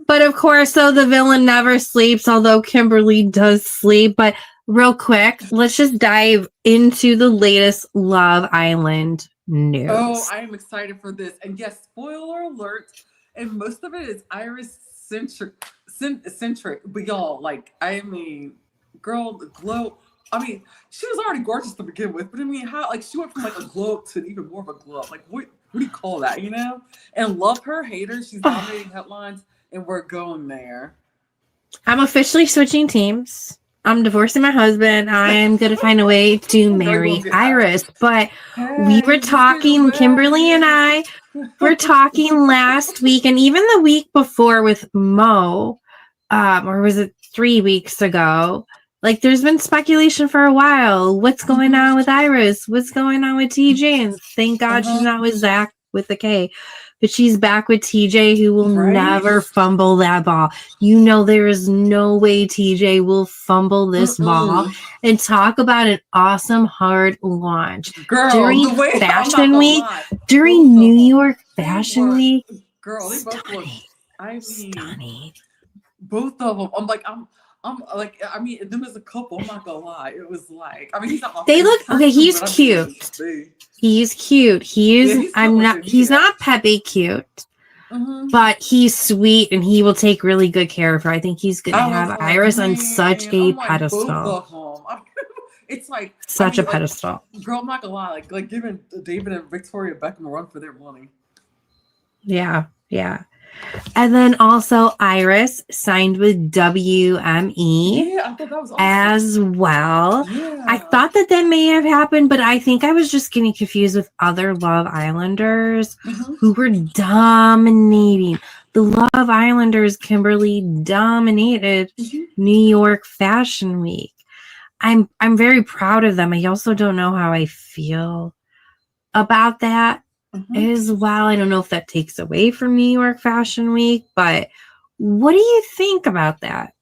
Speaker 2: But of course, though, the villain never sleeps, although Kimberly does sleep. But real quick, let's just dive into the latest Love Island news.
Speaker 3: Oh, I am excited for this. And yes, spoiler alert. And most of it is Iris centric. But y'all, like, I mean, girl, the glow. I mean, she was already gorgeous to begin with. But I mean, how, like, she went from like a glow up to even more of a glow up. Like, what? what do you call that, you know? And love her, hate her, she's dominating headlines, and we're going there.
Speaker 2: I'm officially switching teams. I'm divorcing my husband. I am going to find a way to marry Iris. But we were talking, Kimberly and I were talking last week and even the week before with Mo, or was it 3 weeks ago? Like, there's been speculation for a while. What's going on with Iris? What's going on with TJ? And thank God she's not with Zach with the K. But she's back with TJ, who will never fumble that ball. You know, there is no way TJ will fumble this ball. And talk about an awesome hard launch.
Speaker 3: Girl,
Speaker 2: during Fashion Week, during New York Fashion Week.
Speaker 3: Girl, they both look, I mean,
Speaker 2: stunning.
Speaker 3: Both of them. I'm like, I mean, them as a couple, I'm not gonna lie. It was like, I mean, he's not my
Speaker 2: They look
Speaker 3: person,
Speaker 2: okay. He's
Speaker 3: but
Speaker 2: cute. He's cute. He's not Pepe cute, but he's sweet and he will take really good care of her. I think he's gonna have Iris on such a pedestal.
Speaker 3: It's like
Speaker 2: such a pedestal.
Speaker 3: Girl, I'm not gonna lie. Like giving David and Victoria Beckham a run for their money.
Speaker 2: Yeah. And then also Iris signed with WME
Speaker 3: I thought that was awesome.
Speaker 2: as well.
Speaker 3: Yeah.
Speaker 2: I thought that may have happened, but I think I was just getting confused with other Love Islanders who were dominating. The Love Islanders, Kimberly, dominated New York Fashion Week. I'm very proud of them. I also don't know how I feel about that. As well. I don't know if that takes away from New York Fashion Week, but what do you think about that?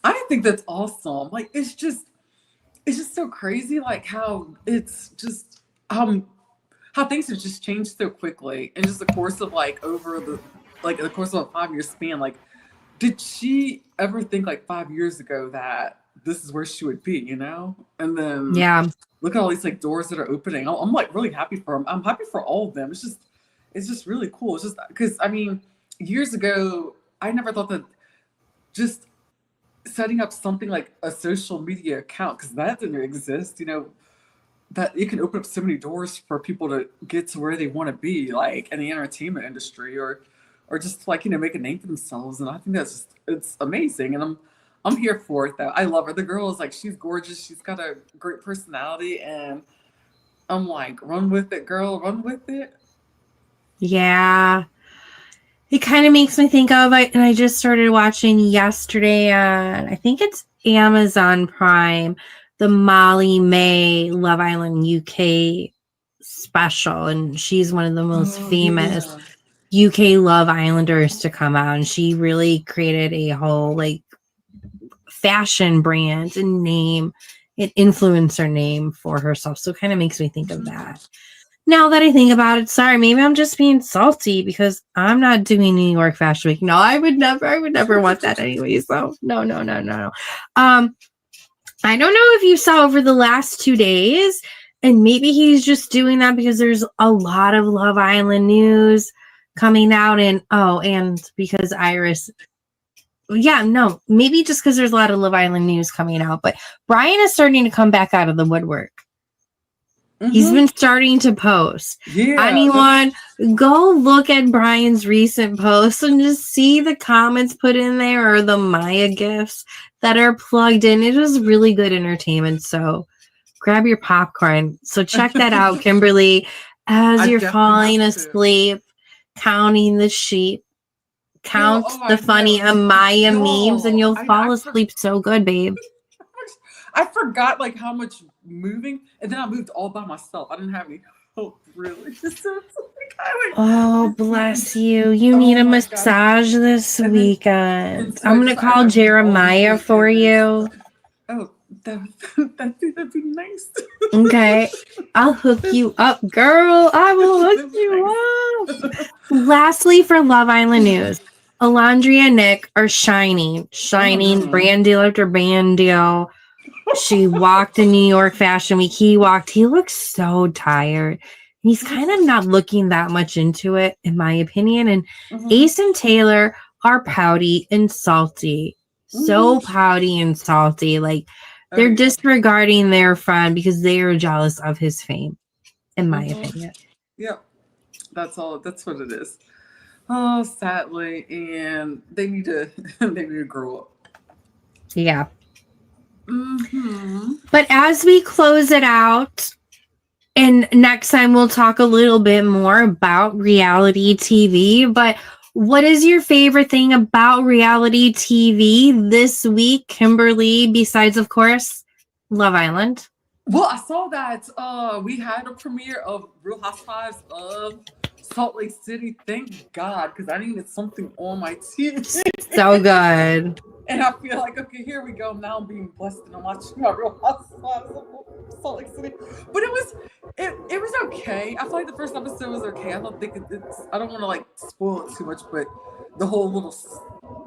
Speaker 3: I think that's awesome. Like it's just so crazy, like how it's just how things have just changed so quickly in just the course of like over the course of a 5-year span. Like, did she ever think like 5 years ago that this is where she would be, you know? And then look at all these like doors that are opening. I'm like really happy for them. I'm happy for all of them. It's just really cool. It's just because I mean, years ago, I never thought that just setting up something like a social media account, because that didn't exist, you know, that it can open up so many doors for people to get to where they want to be, like in the entertainment industry or just like, you know, make a name for themselves. And I think it's amazing. And I'm here for it though. I love her. The girl is like, she's gorgeous. She's got a great personality. And I'm like, run with it, girl. Run with it.
Speaker 2: Yeah. It kind of makes me think of it. And I just started watching yesterday on, I think it's Amazon Prime, the Molly May Love Island UK special. And she's one of the most famous UK Love Islanders to come out. And she really created a whole like fashion brand and name, an influencer name for herself. So it kind of makes me think of that. Now that I think about it, sorry, maybe I'm just being salty because I'm not doing New York Fashion Week. No, I would never want that anyway. So no. I don't know if you saw over the last 2 days, and maybe he's just doing that because there's a lot of Love Island news coming out, and because Iris. Yeah, no, maybe just because there's a lot of Love Island news coming out, but Brian is starting to come back out of the woodwork. He's been starting to post. Yeah, anyone go look at Brian's recent posts and just see the comments put in there or the Maya gifts that are plugged in. It was really good entertainment. So grab your popcorn. So check that out, Kimberly, as you're falling asleep, counting the sheep. Count the funny Maya memes and you'll fall asleep so good, babe.
Speaker 3: I forgot like how much moving, and then I moved all by myself. I didn't have any help really.
Speaker 2: Oh, bless you. You need a massage this weekend. I'm going to call Jeremiah for you.
Speaker 3: Oh, that'd be nice.
Speaker 2: Okay. I'll hook you up, girl. I will hook you up. Lastly, for Love Island news, Alondria and Nick are shining, brand deal after brand deal. She walked in New York Fashion Week. He looks so tired. He's kind of not looking that much into it, in my opinion. And Ace and Taylor are pouty and salty. So pouty and salty. Like, they're disregarding their friend because they are jealous of his fame, in my opinion.
Speaker 3: Yeah. That's all. That's what it is. Oh, sadly, and they need to they need to grow up.
Speaker 2: Yeah.
Speaker 3: Mm-hmm.
Speaker 2: But as we close it out, and next time we'll talk a little bit more about reality TV, but what is your favorite thing about reality TV this week, Kimberly, besides, of course, Love Island?
Speaker 3: Well, I saw that we had a premiere of Real Housewives of Salt Lake City. Thank God, because I needed something on my TV.
Speaker 2: So good.
Speaker 3: And I feel like, okay, here we go. Now I'm being blessed and I'm watching my Real Housewives of Salt Lake City. But it was okay. I feel like the first episode was okay. I don't think I don't want to like spoil it too much, but the whole little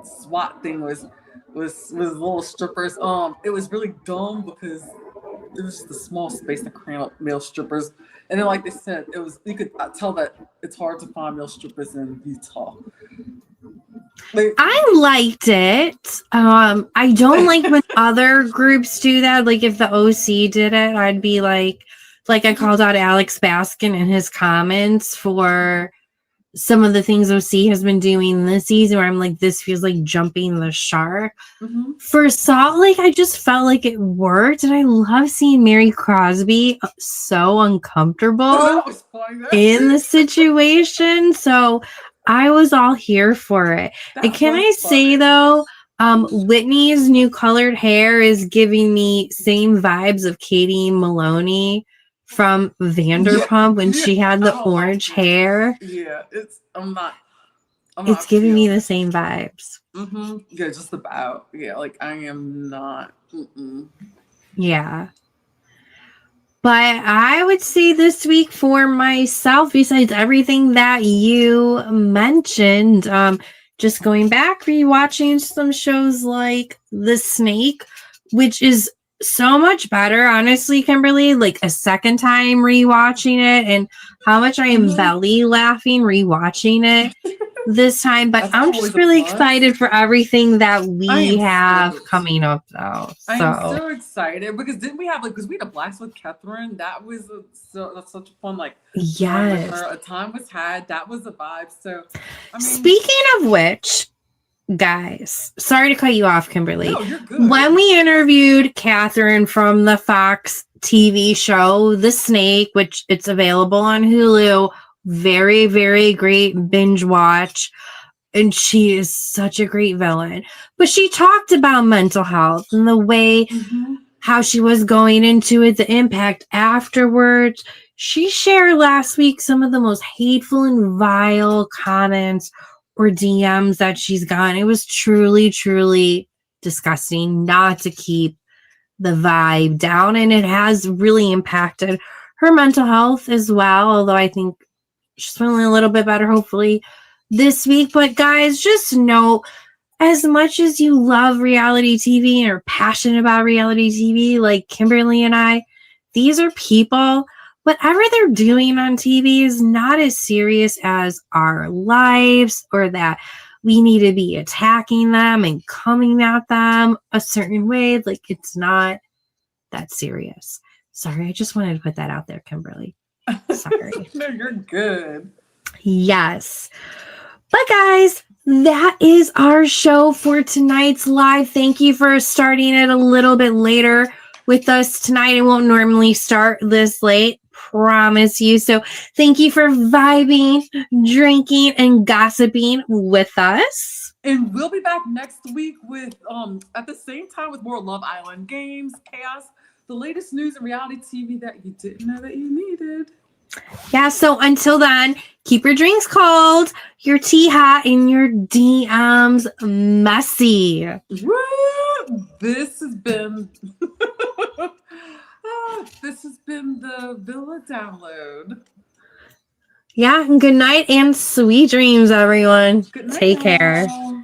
Speaker 3: SWAT thing was little strippers. It was really dumb because it was just a small space to cram up male strippers. And then, like they said, you could tell that it's hard to find male strippers in Utah.
Speaker 2: I liked it. I don't like when other groups do that. Like if the OC did it, I'd be like I called out Alex Baskin in his comments for some of the things OC has been doing this season, where I'm like, this feels like jumping the shark.
Speaker 3: Mm-hmm.
Speaker 2: For Salt Lake, I just felt like it worked, and I love seeing Mary Crosby so uncomfortable in the situation. So I was all here for it. And can I say though, Whitney's new colored hair is giving me same vibes of Katie Maloney from Vanderpump when she had the orange hair.
Speaker 3: Yeah, it's
Speaker 2: giving me the same vibes.
Speaker 3: Mm-hmm. Yeah, just about. Yeah, like I am not. Mm-mm.
Speaker 2: Yeah. But I would say this week for myself, besides everything that you mentioned, just going back, rewatching some shows like The Snake, which is so much better, honestly, Kimberly, like a second time rewatching it, and how much I am belly laughing rewatching it this time. But I'm just really excited for everything that we have coming up, though.
Speaker 3: I am so excited because didn't we have because we had a blast with Catherine? That was that's such a fun
Speaker 2: yes.
Speaker 3: Her. A time was had. That was a vibe. So I mean,
Speaker 2: speaking of which, guys, sorry to cut you off, Kimberly.
Speaker 3: No, you're good.
Speaker 2: When we interviewed Catherine from the Fox TV show The Snake, which it's available on Hulu, very, very great binge watch, and she is such a great villain. But she talked about mental health and the way how she was going into it, the impact afterwards. She shared last week some of the most hateful and vile comments or DMs that she's gotten. It was truly, truly disgusting not to keep the vibe down. And it has really impacted her mental health as well. Although I think she's feeling a little bit better, hopefully, this week. But guys, just know, as much as you love reality TV and are passionate about reality TV, like Kimberly and I, these are people. Whatever they're doing on TV is not as serious as our lives, or that we need to be attacking them and coming at them a certain way. Like, it's not that serious. Sorry, I just wanted to put that out there, Kimberly. Sorry.
Speaker 3: No, you're good.
Speaker 2: Yes. But guys, that is our show for tonight's live. Thank you for starting it a little bit later with us tonight. It won't normally start this late, promise you. So thank you for vibing, drinking, and gossiping with us.
Speaker 3: And we'll be back next week with at the same time with more Love Island games, chaos, the latest news and reality TV that you didn't know that you needed.
Speaker 2: Yeah, so until then, keep your drinks cold, your tea hot, and your DMs messy.
Speaker 3: Woo! This has been the Villa Download.
Speaker 2: Yeah, good night and sweet dreams, everyone.
Speaker 3: Good night,
Speaker 2: Take care.
Speaker 3: y'all.